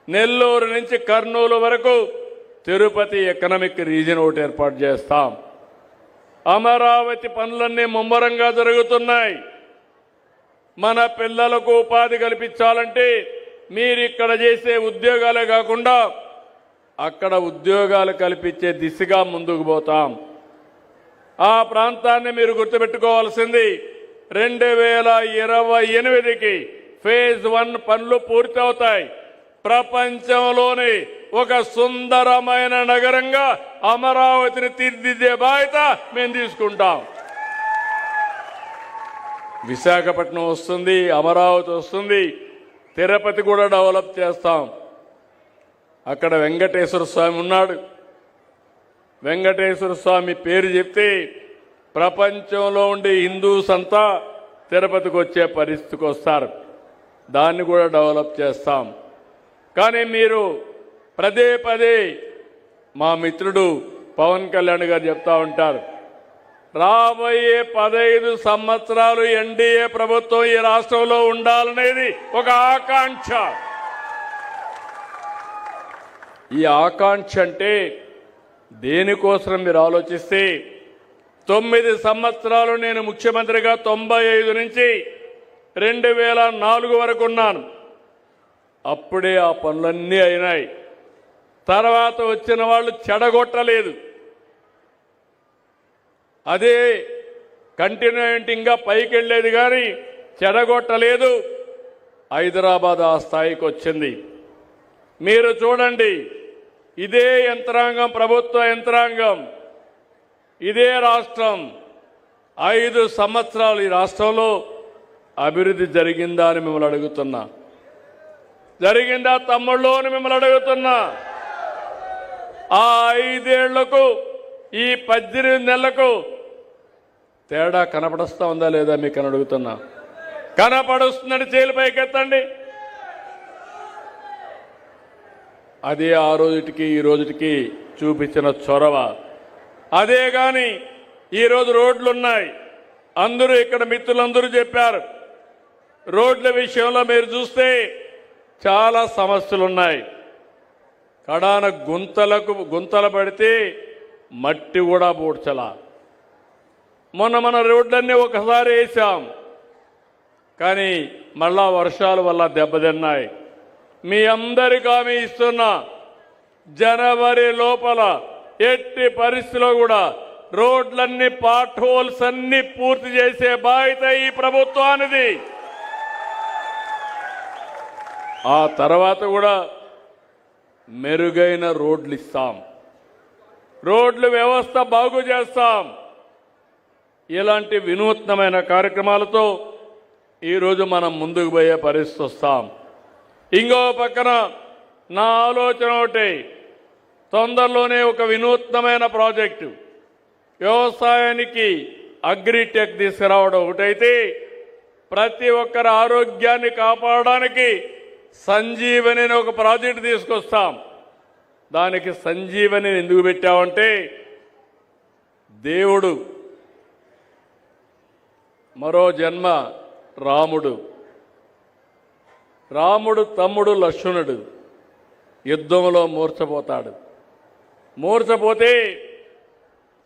నెల్లూరు నుంచి కర్నూలు వరకు తిరుపతి ఎకనామిక్ రీజియన్ ఒకటి ఏర్పాటు చేస్తాం. అమరావతి పనులన్నీ ముమ్మరంగా జరుగుతున్నాయి. మన పిల్లలకు ఉపాధి కల్పించాలంటే మీరు ఇక్కడ చేసే ఉద్యోగాలే కాకుండా అక్కడ ఉద్యోగాలు కల్పించే దిశగా ముందుకు పోతాం. ఆ ప్రాంతాన్ని మీరు గుర్తుపెట్టుకోవాల్సింది 2028కి ఫేజ్ 1 పనులు పూర్తవుతాయి. ప్రపంచంలోని ఒక సుందరమైన నగరంగా అమరావతిని తీర్చిదిద్దే బాధ్యత మేము తీసుకుంటాం. విశాఖపట్నం వస్తుంది, అమరావతి వస్తుంది, తిరుపతి కూడా డెవలప్ చేస్తాం. అక్కడ వెంకటేశ్వర స్వామి ఉన్నాడు. వెంకటేశ్వర స్వామి పేరు చెప్తే ప్రపంచంలో ఉండే హిందూస్ అంతా తిరుపతికి వచ్చే పరిస్థితికి వస్తారు. దాన్ని కూడా డెవలప్ చేస్తాం. కానీ మీరు పదే పదే మా మిత్రుడు పవన్ కళ్యాణ్ గారు చెప్తా ఉంటారు, రాబోయే 15 సంవత్సరాలు ఎన్డీఏ ప్రభుత్వం ఈ రాష్ట్రంలో ఉండాలనేది ఒక ఆకాంక్ష. ఈ ఆకాంక్ష అంటే దేనికోసం మీరు ఆలోచిస్తే 9 సంవత్సరాలు నేను ముఖ్యమంత్రిగా 95 నుంచి 2004 వరకు ఉన్నాను. అప్పుడే ఆ పనులన్నీ అయినాయి. తర్వాత వచ్చిన వాళ్ళు చెడగొట్టలేదు. అదే కంటిన్యూయింగ్ గా పైకి వెళ్ళేది కానీ చెడగొట్టలేదు. హైదరాబాద్ ఆ స్థాయికి వచ్చింది. మీరు చూడండి, ఇదే యంత్రాంగం, ప్రభుత్వ యంత్రాంగం, ఇదే రాష్ట్రం 5 సంవత్సరాలు ఈ రాష్ట్రంలో అభివృద్ధి జరిగిందా అని మిమ్మల్ని అడుగుతున్నా. జరిగిందా తమ్ముళ్ళు అని మిమ్మల్ని అడుగుతున్నా. ఆ 5 ఏళ్లకు ఈ 18 నెలలకు తేడా కనపడుస్తా ఉందా లేదా మీకు అని అడుగుతున్నా. కనపడుస్తుందని చేలు పైకెత్తండి. అదే ఆ రోజుటికి ఈ రోజుటికి చూపించిన చొరవ. అదే గాని ఈరోజు రోడ్లున్నాయి. అందరూ ఇక్కడ మిత్రులందరూ చెప్పారు, రోడ్ల విషయంలో మీరు చూస్తే చాలా సమస్యలున్నాయి. కడాన గుంతలు పడితే మట్టి కూడా పూడ్చలా. మన రోడ్లన్నీ ఒకసారి వేసాం, కానీ మళ్ళా వర్షాల వల్ల దెబ్బతిన్నాయి. మీ అందరికీ హామీ ఇస్తున్నా, జనవరి లోపల ఎట్టి పరిస్థితిలో కూడా రోడ్లన్నీ, పార్ట్ హోల్స్ అన్ని పూర్తి చేసే బాధ్యత ఈ ప్రభుత్వానిది. ఆ తర్వాత కూడా మెరుగైన రోడ్లు ఇస్తాం, రోడ్ల వ్యవస్థ బాగు చేస్తాం. ఇలాంటి వినూత్నమైన కార్యక్రమాలతో ఈరోజు మనం ముందుకు పోయే పరిస్థితి వస్తాం. ఇంకో పక్కన నా ఆలోచన ఒకటి, తొందరలోనే ఒక వినూత్నమైన ప్రాజెక్టు వ్యవసాయానికి అగ్రిటెక్ తీసుకురావడం ఒకటైతే, ప్రతి ఒక్కరి ఆరోగ్యాన్ని కాపాడడానికి సంజీవని అనే ఒక ప్రాజెక్టు తీసుకొస్తాం. దానికి సంజీవని ఎందుకు పెట్టామంటే, దేవుడు మరో జన్మ రాముడు తమ్ముడు లక్ష్మణుడు యుద్ధంలో మూర్ఛపోతాడు. మూర్ఛపోతే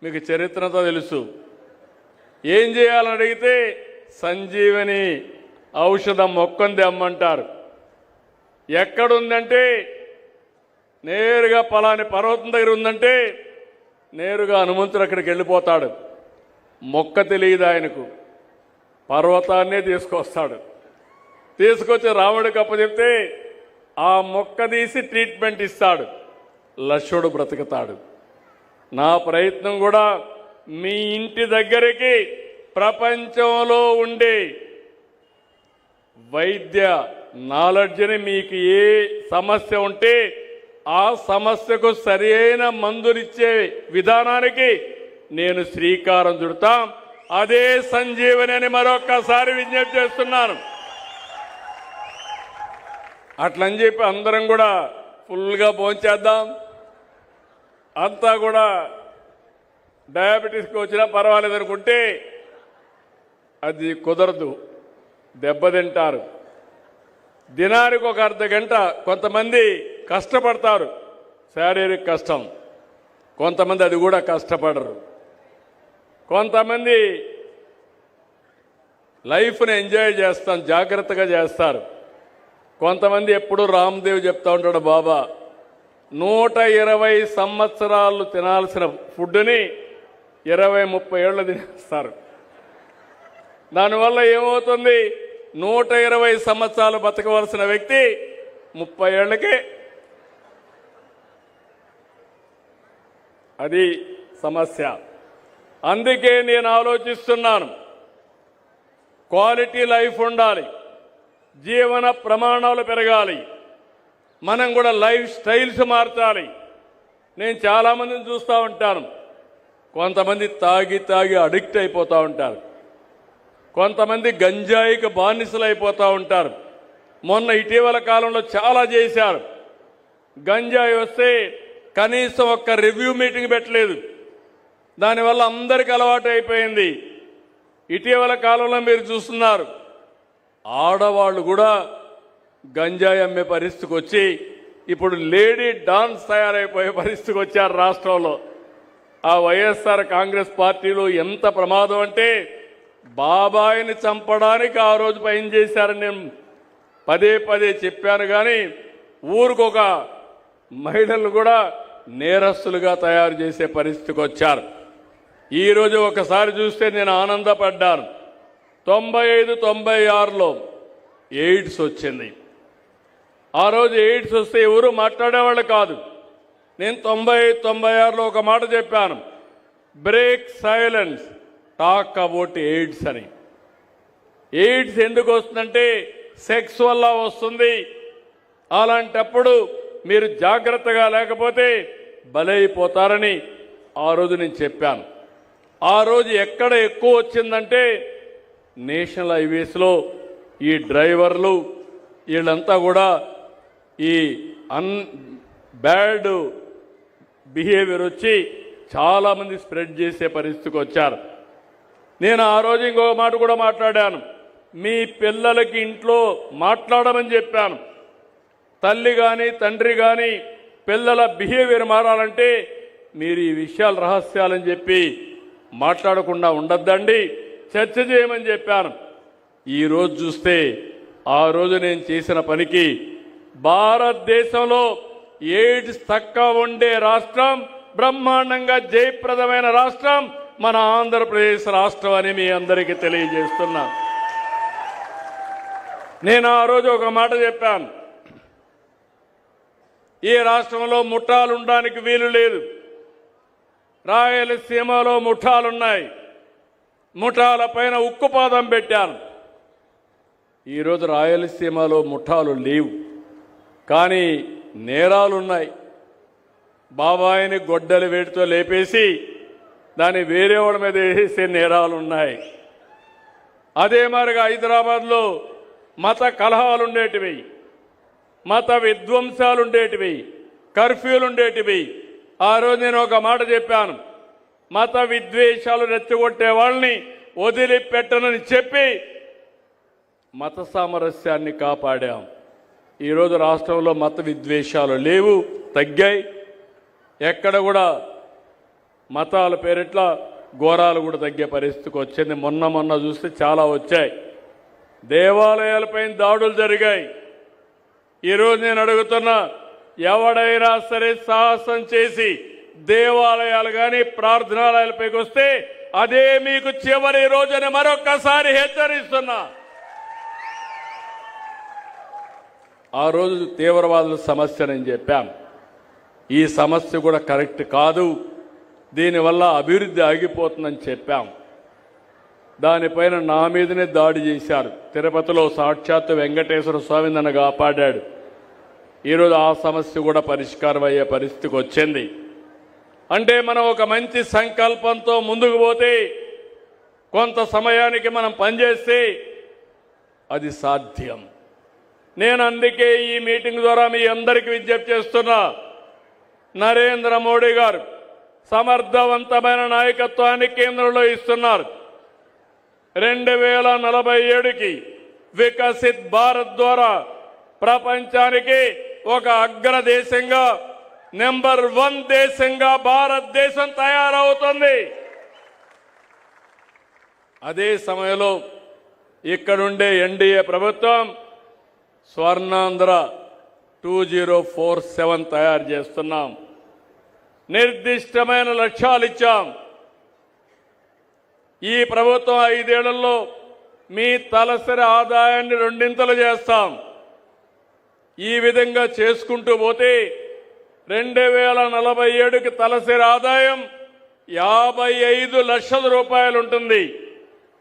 మీకు చరిత్రతో తెలుసు. ఏం చేయాలని అడిగితే సంజీవని ఔషధం మొక్కంది అమ్మంటారు. ఎక్కడుందంటే నేరుగా పలాని పర్వతం దగ్గర ఉందంటే నేరుగా హనుమంతుడు అక్కడికి వెళ్ళిపోతాడు. మొక్క తెలియదు ఆయనకు, పర్వతాన్నే తీసుకొస్తాడు. తీసుకొచ్చి రాముడికి అప్పచెప్తే ఆ మొక్క తీసి ట్రీట్మెంట్ ఇస్తాడు. లక్ష్మణుడు బ్రతుకుతాడు. నా ప్రయత్నం కూడా మీ ఇంటి దగ్గరికి ప్రపంచంలో ఉండే వైద్య నాలెడ్జ్ని, మీకు ఏ సమస్య ఉంటే ఆ సమస్యకు సరి అయిన మందునిచ్చే విధానానికి నేను శ్రీకారం చుడతాం. అదే సంజీవని అని మరొక్కసారి విజ్ఞప్తి చేస్తున్నాను. అట్లని చెప్పి అందరం కూడా ఫుల్గా భోంచేద్దాం, అంతా కూడా డయాబెటీస్కి వచ్చినా పర్వాలేదు అనుకుంటే అది కుదరదు, దెబ్బతింటారు. దినానికి ఒక అర్ధ గంట కొంతమంది కష్టపడతారు, శారీరక కష్టం. కొంతమంది అది కూడా కష్టపడరు. కొంతమంది లైఫ్ని ఎంజాయ్ చేస్తాం, జాగ్రత్తగా చేస్తారు. కొంతమంది ఎప్పుడు రామ్దేవ్ చెప్తా ఉంటాడు, బాబా 120 సంవత్సరాలు తినాల్సిన ఫుడ్ని 20-30 ఏళ్ళు తినేస్తారు. దానివల్ల ఏమవుతుంది, 120 సంవత్సరాలు బతకవలసిన వ్యక్తి 30 ఏళ్లకే. అది సమస్య. అందుకే నేను ఆలోచిస్తున్నాను, క్వాలిటీ లైఫ్ ఉండాలి, జీవన ప్రమాణాలు పెరగాలి, మనం కూడా లైఫ్ స్టైల్స్ మార్చాలి. నేను చాలామందిని చూస్తూ ఉంటాను, కొంతమంది తాగి అడిక్ట్ అయిపోతూ ఉంటారు, కొంతమంది గంజాయికి బానిసలు అయిపోతూ ఉంటారు. మొన్న ఇటీవల కాలంలో చాలా చేశారు. గంజాయి వస్తే కనీసం ఒక్క రివ్యూ మీటింగ్ పెట్టలేదు. దానివల్ల అందరికీ అలవాటు అయిపోయింది. ఇటీవల కాలంలో మీరు చూస్తున్నారు, ఆడవాళ్ళు కూడా గంజాయి అమ్మే పరిస్థితికి వచ్చి ఇప్పుడు లేడీ డాన్స్ తయారైపోయే పరిస్థితికి వచ్చారు రాష్ట్రంలో. ఆ వైఎస్ఆర్ కాంగ్రెస్ పార్టీలో ఎంత ప్రమాదం అంటే, బాబాయిని చంపడానికి ఆ రోజు పైన చేశారని నేను పదే చెప్పాను. కానీ ఊరికొక మహిళలు కూడా నేరస్తులుగా తయారు చేసే పరిస్థితికి వచ్చారు. ఈరోజు ఒకసారి చూస్తే నేను ఆనందపడ్డాను. 95-96లో ఎయిడ్స్ వచ్చింది. ఆ రోజు ఎయిడ్స్ వస్తే ఎవరు మాట్లాడేవాళ్ళు కాదు. నేను 96లో ఒక మాట చెప్పాను, break silence, talk about AIDS అని. ఎయిడ్స్ ఎందుకు వస్తుందంటే సెక్స్ వల్ల వస్తుంది. అలాంటప్పుడు మీరు జాగ్రత్తగా లేకపోతే బలైపోతారని ఆ రోజు నేను చెప్పాను. ఆ రోజు ఎక్కడ ఎక్కువ వచ్చిందంటే నేషనల్ హైవేస్లో ఈ డ్రైవర్లు వీళ్ళంతా కూడా ఈ బ్యాడ్ బిహేవియర్ వచ్చి చాలామంది స్ప్రెడ్ చేసే పరిస్థితికి వచ్చారు. నేను ఆ రోజు ఇంకొక మాట కూడా మాట్లాడాను, మీ పిల్లలకి ఇంట్లో మాట్లాడమని చెప్పాను. తల్లి కానీ తండ్రి కానీ పిల్లల బిహేవియర్ మారాలంటే మీరు ఈ విషయాలు రహస్యాలని చెప్పి మాట్లాడకుండా ఉండద్దండి, చర్చ చేయమని చెప్పాను. ఈరోజు చూస్తే ఆ రోజు నేను చేసిన పనికి భారతదేశంలో ఎయిడ్స్ తక్కువ ఉండే రాష్ట్రం, బ్రహ్మాండంగా జయప్రదమైన రాష్ట్రం మన ఆంధ్రప్రదేశ్ రాష్ట్రం అని మీ అందరికీ తెలియజేస్తున్నా. నేను ఆ రోజు ఒక మాట చెప్పాను, ఈ రాష్ట్రంలో ముఠాలు ఉండడానికి వీలు లేదు. రాయలసీమలో ముఠాలున్నాయి, ముఠాల పైన ఉక్కుపాదం పెట్టాను. ఈరోజు రాయలసీమలో ముఠాలు లేవు, కానీ నేరాలున్నాయి. బాబాయిని గొడ్డలి వేటితో లేపేసి దాన్ని వేరే వాళ్ళ మీద వేసే నేరాలు ఉన్నాయి. అదే మరిగా హైదరాబాద్లో మత కలహాలు ఉండేటివి, మత విధ్వంసాలు ఉండేటివి, కర్ఫ్యూలు ఉండేటివి. ఆ రోజు నేను ఒక మాట చెప్పాను, మత విద్వేషాలు రెచ్చగొట్టే వాళ్ళని వదిలిపెట్టనని చెప్పి మత సామరస్యాన్ని కాపాడాం. ఈరోజు రాష్ట్రంలో మత విద్వేషాలు లేవు, తగ్గాయి. ఎక్కడ కూడా మతాల పేరిట్లా ఘోరాలు కూడా తగ్గే పరిస్థితికి వచ్చింది. మొన్న చూస్తే చాలా వచ్చాయి. దేవాలయాలపైన దాడులు జరిగాయి. ఈరోజు నేను అడుగుతున్నా, ఎవడైనా సరే సాహసం చేసి దేవాలయాలు కానీ ప్రార్థనాలయాలపైకి వస్తే అదే మీకు చివరి రోజున మరొక్కసారి హెచ్చరిస్తున్నా. ఆ రోజు తీవ్రవాదుల సమస్య నేను చెప్పాను, ఈ సమస్య కూడా కరెక్ట్ కాదు, దీనివల్ల అభివృద్ధి ఆగిపోతుందని చెప్పాం. దానిపైన నా మీదనే దాడి చేశారు. తిరుపతిలో సాక్షాత్తు వెంకటేశ్వర స్వామి నన్ను కాపాడాడు. ఈరోజు ఆ సమస్య కూడా పరిష్కారం అయ్యే పరిస్థితికి వచ్చింది. అంటే మనం ఒక మంచి సంకల్పంతో ముందుకు పోతే, కొంత సమయానికి మనం పనిచేస్తే అది సాధ్యం. నేను అందుకే ఈ మీటింగ్ ద్వారా మీ అందరికీ విజ్ఞప్తి చేస్తున్నా, నరేంద్ర మోడీ గారు సమర్థవంతమైన నాయకత్వాన్ని కేంద్రంలో ఇస్తున్నారు. 2047కి వికసిత్ భారత్ ద్వారా ప్రపంచానికి ఒక అగ్రదేశంగా, నెంబర్ 1 దేశంగా భారతదేశం తయారవుతుంది. అదే సమయంలో ఇక్కడుండే ఎన్డీఏ ప్రభుత్వం స్వర్ణాంధ్ర 2047 తయారు చేస్తున్నాం. నిర్దిష్టమైన లక్ష్యాలు ఇచ్చాం. ఈ ప్రభుత్వం 5 ఏళ్లలో మీ తలసరి ఆదాయాన్ని 2 చేస్తాం. ఈ విధంగా చేసుకుంటూ పోతే 2047కి తలసరి ఆదాయం 55 లక్షల రూపాయలు ఉంటుంది.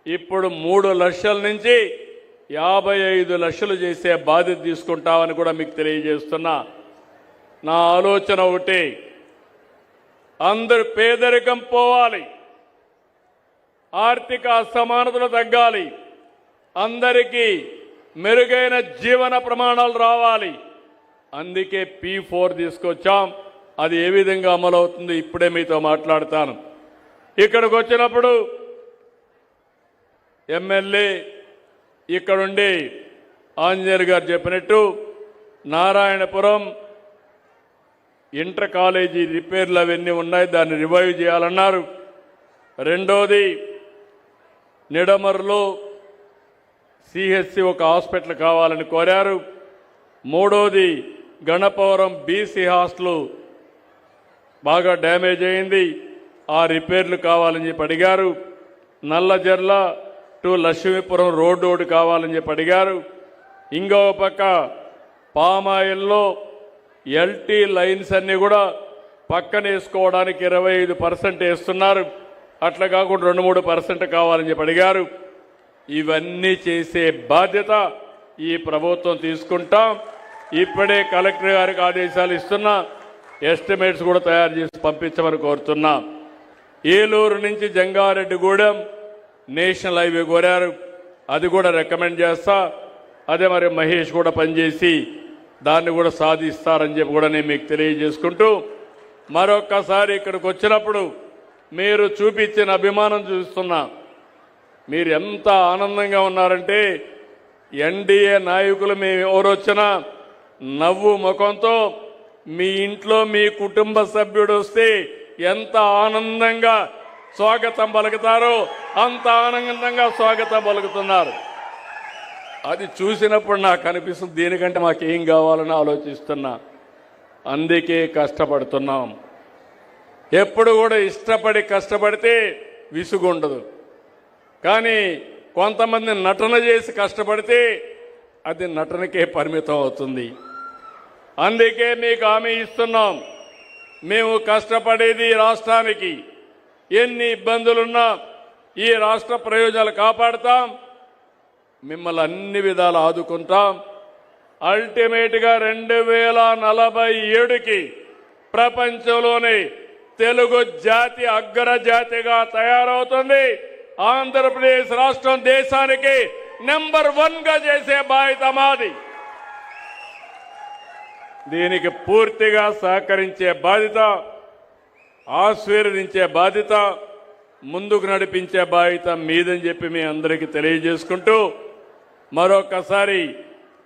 ఇప్పుడు 3 లక్షల నుంచి 55 లక్షలు చేసే బాధ్యత తీసుకుంటామని కూడా మీకు తెలియజేస్తున్నా. నా ఆలోచన ఒకటి, అందరు పేదరికం పోవాలి, ఆర్థిక అసమానతలు తగ్గాలి, అందరికీ మెరుగైన జీవన ప్రమాణాలు రావాలి. అందుకే P4 తీసుకొచ్చాం. అది ఏ విధంగా అమలవుతుందో ఇప్పుడే మీతో మాట్లాడతాను. ఇక్కడికి వచ్చినప్పుడు ఎమ్మెల్యే ఇక్కడుండి ఆంజనేయులు గారు చెప్పినట్టు నారాయణపురం ఇంటర్ కాలేజీ రిపేర్లు అవన్నీ ఉన్నాయి, దాన్ని రివైవ్ చేయాలన్నారు. రెండోది నిడమర్లో సిహెచ్సి ఒక హాస్పిటల్ కావాలని కోరారు. మూడోది గణపవరం బీసీ హాస్టల్ బాగా డ్యామేజ్ అయింది, ఆ రిపేర్లు కావాలని చెప్పి అడిగారు. నల్లజర్ల టు లక్ష్మీపురం రోడ్డు కావాలని చెప్పి అడిగారు. ఇంకో పక్క పామాయిల్లో ఎల్టీ లైన్స్ అన్ని కూడా పక్కన వేసుకోవడానికి 25% వేస్తున్నారు. అట్లా కాకుండా 2-3% కావాలని చెప్పి అడిగారు. ఇవన్నీ చేసే బాధ్యత ఈ ప్రభుత్వం తీసుకుంటాం. ఇప్పుడే కలెక్టర్ గారికి ఆదేశాలు ఇస్తున్నా, ఎస్టిమేట్స్ కూడా తయారు చేసి పంపించమని కోరుతున్నా. ఏలూరు నుంచి జంగారెడ్డిగూడెం నేషనల్ హైవే కోరారు, అది కూడా రికమెండ్ చేస్తా. అదే మరి మహేష్ కూడా పనిచేసి దాన్ని కూడా సాధిస్తారని చెప్పి కూడా నేను మీకు తెలియజేసుకుంటూ, మరొక్కసారి ఇక్కడికి వచ్చినప్పుడు మీరు చూపించిన అభిమానం చూస్తున్నా. మీరు ఎంత ఆనందంగా ఉన్నారంటే ఎన్డీఏ నాయకులు మేము ఎవరు వచ్చినా నవ్వు ముఖంతో మీ ఇంట్లో మీ కుటుంబ సభ్యుడు వస్తే ఎంత ఆనందంగా స్వాగతం పలుకుతారో అంత ఆనందంగా స్వాగతం పలుకుతున్నారు. అది చూసినప్పుడు నాకు అనిపిస్తుంది దీనికంటే మాకేం కావాలని ఆలోచిస్తున్నా. అందుకే కష్టపడుతున్నాం. ఎప్పుడు కూడా ఇష్టపడి కష్టపడితే విసుగుండదు. కానీ కొంతమంది నటన చేసి కష్టపడితే అది నటనకే పరిమితం అవుతుంది. అందుకే మీకు హామీ ఇస్తున్నాం, మేము కష్టపడేది రాష్ట్రానికి. ఎన్ని ఇబ్బందులున్నా ఈ రాష్ట్ర ప్రయోజనాలు కాపాడుతాం, మిమ్మల్ని అన్ని విధాలు ఆదుకుంటాం. అల్టిమేట్గా 2047కి ప్రపంచంలోనే తెలుగు జాతి అగ్రజాతిగా తయారవుతుంది. ఆంధ్రప్రదేశ్ రాష్ట్రం దేశానికి నెంబర్ 1గా చేసే బాధ్యత మాది. దీనికి పూర్తిగా సహకరించే బాధ్యత, ఆశీర్వదించే బాధ్యత, ముందుకు నడిపించే బాధ్యత మీదని చెప్పి మీ అందరికీ తెలియజేసుకుంటూ, మరొకసారి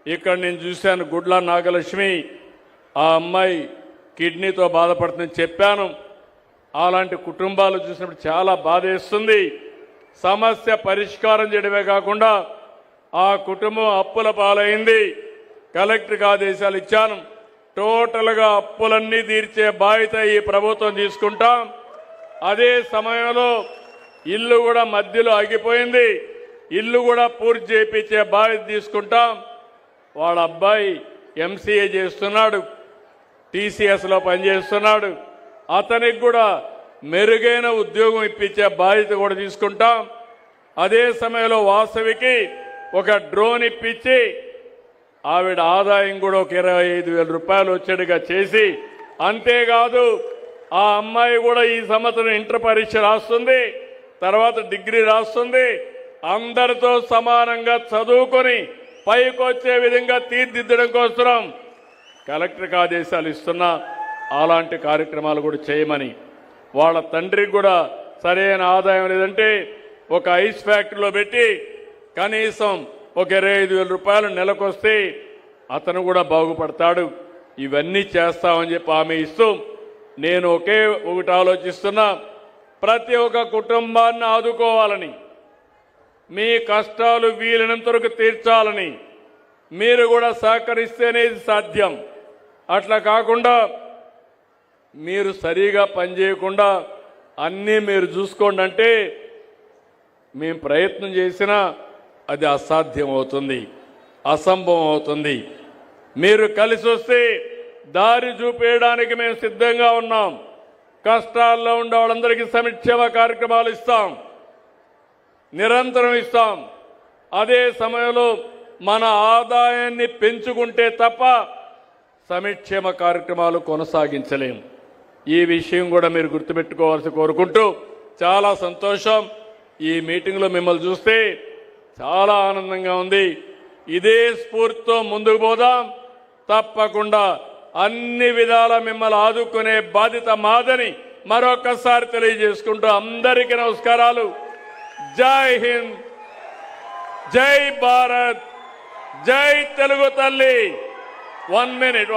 ఇక్కడ నేను చూశాను గుడ్ల నాగలక్ష్మి, ఆ అమ్మాయి కిడ్నీతో బాధపడుతుందని చెప్పాను. అలాంటి కుటుంబాలు చూసినప్పుడు చాలా బాధేస్తుంది. సమస్య పరిష్కారం చేయడమే కాకుండా ఆ కుటుంబం అప్పుల పాలైంది. కలెక్టర్కి ఆదేశాలు ఇచ్చాను, టోటల్గా అప్పులన్నీ తీర్చే బాధ్యత ఈ ప్రభుత్వం తీసుకుంటాం. అదే సమయంలో ఇల్లు కూడా మధ్యలో ఆగిపోయింది, ఇల్లు కూడా పూర్తి చేయించే బాధ్యత తీసుకుంటాం. వాళ్ళ అబ్బాయి ఎంసీఏ చేస్తున్నాడు, టీసీఎస్లో పనిచేస్తున్నాడు. అతనికి కూడా మెరుగైన ఉద్యోగం ఇప్పించే బాధ్యత కూడా తీసుకుంటాం. అదే సమయంలో వాసవికి ఒక డ్రోన్ ఇప్పించి ఆవిడ ఆదాయం కూడా ఒక 25,000 రూపాయలు వచ్చేట్టుగా చేసి, అంతేకాదు ఆ అమ్మాయి కూడా ఈ సంవత్సరం ఇంటర్ పరీక్ష రాస్తుంది, తర్వాత డిగ్రీ రాస్తుంది. అందరితో సమానంగా చదువుకొని పైకొచ్చే విధంగా తీర్చిదిద్దడం కోసం కలెక్టర్కి ఆదేశాలు ఇస్తున్నా. అలాంటి కార్యక్రమాలు కూడా చేయమని. వాళ్ళ తండ్రికి కూడా సరైన ఆదాయం లేదంటే ఒక ఐస్ ఫ్యాక్టరీలో పెట్టి కనీసం ఒక 25,000 రూపాయలు నెలకొస్తే అతను కూడా బాగుపడతాడు. ఇవన్నీ చేస్తామని చెప్పి హామీ ఇస్తూ, నేను ఒకటి ఆలోచిస్తున్నా, ప్రతి ఒక్క కుటుంబాన్ని ఆదుకోవాలని, మీ కష్టాలు వీలైనంత వరకు తీర్చాలని మీరు కూడా సహకరిస్తేనే సాధ్యం. అట్లా కాకుండా మీరు సరిగా పనిచేయకుండా అన్నీ మీరు చూసుకోండి అంటే మేము ప్రయత్నం చేసినా అది అసాధ్యం అవుతుంది, అసంభవం అవుతుంది. మీరు కలిసి వస్తే దారి చూపేయడానికి మేము సిద్ధంగా ఉన్నాం. కష్టాల్లో ఉండే వాళ్ళందరికీ సంక్షేమ కార్యక్రమాలు ఇస్తాం, నిరంతరం ఇస్తాం. అదే సమయంలో మన ఆదాయాన్ని పెంచుకుంటే తప్ప సంక్షేమ కార్యక్రమాలు కొనసాగించలేం. ఈ విషయం కూడా మీరు గుర్తుపెట్టుకోవాల్సి కోరుకుంటూ, చాలా సంతోషం ఈ మీటింగ్లో మిమ్మల్ని చూస్తే చాలా ఆనందంగా ఉంది. ఇదే స్ఫూర్తితో ముందుకు పోదాం. తప్పకుండా అన్ని విధాల మిమ్మల్ని ఆదుకునే బాధ్యత మాదని మరొకసారి తెలియజేసుకుంటూ అందరికీ నమస్కారాలు. జై హింద్, జై భారత్, జై తెలుగు తల్లి. 1 minute.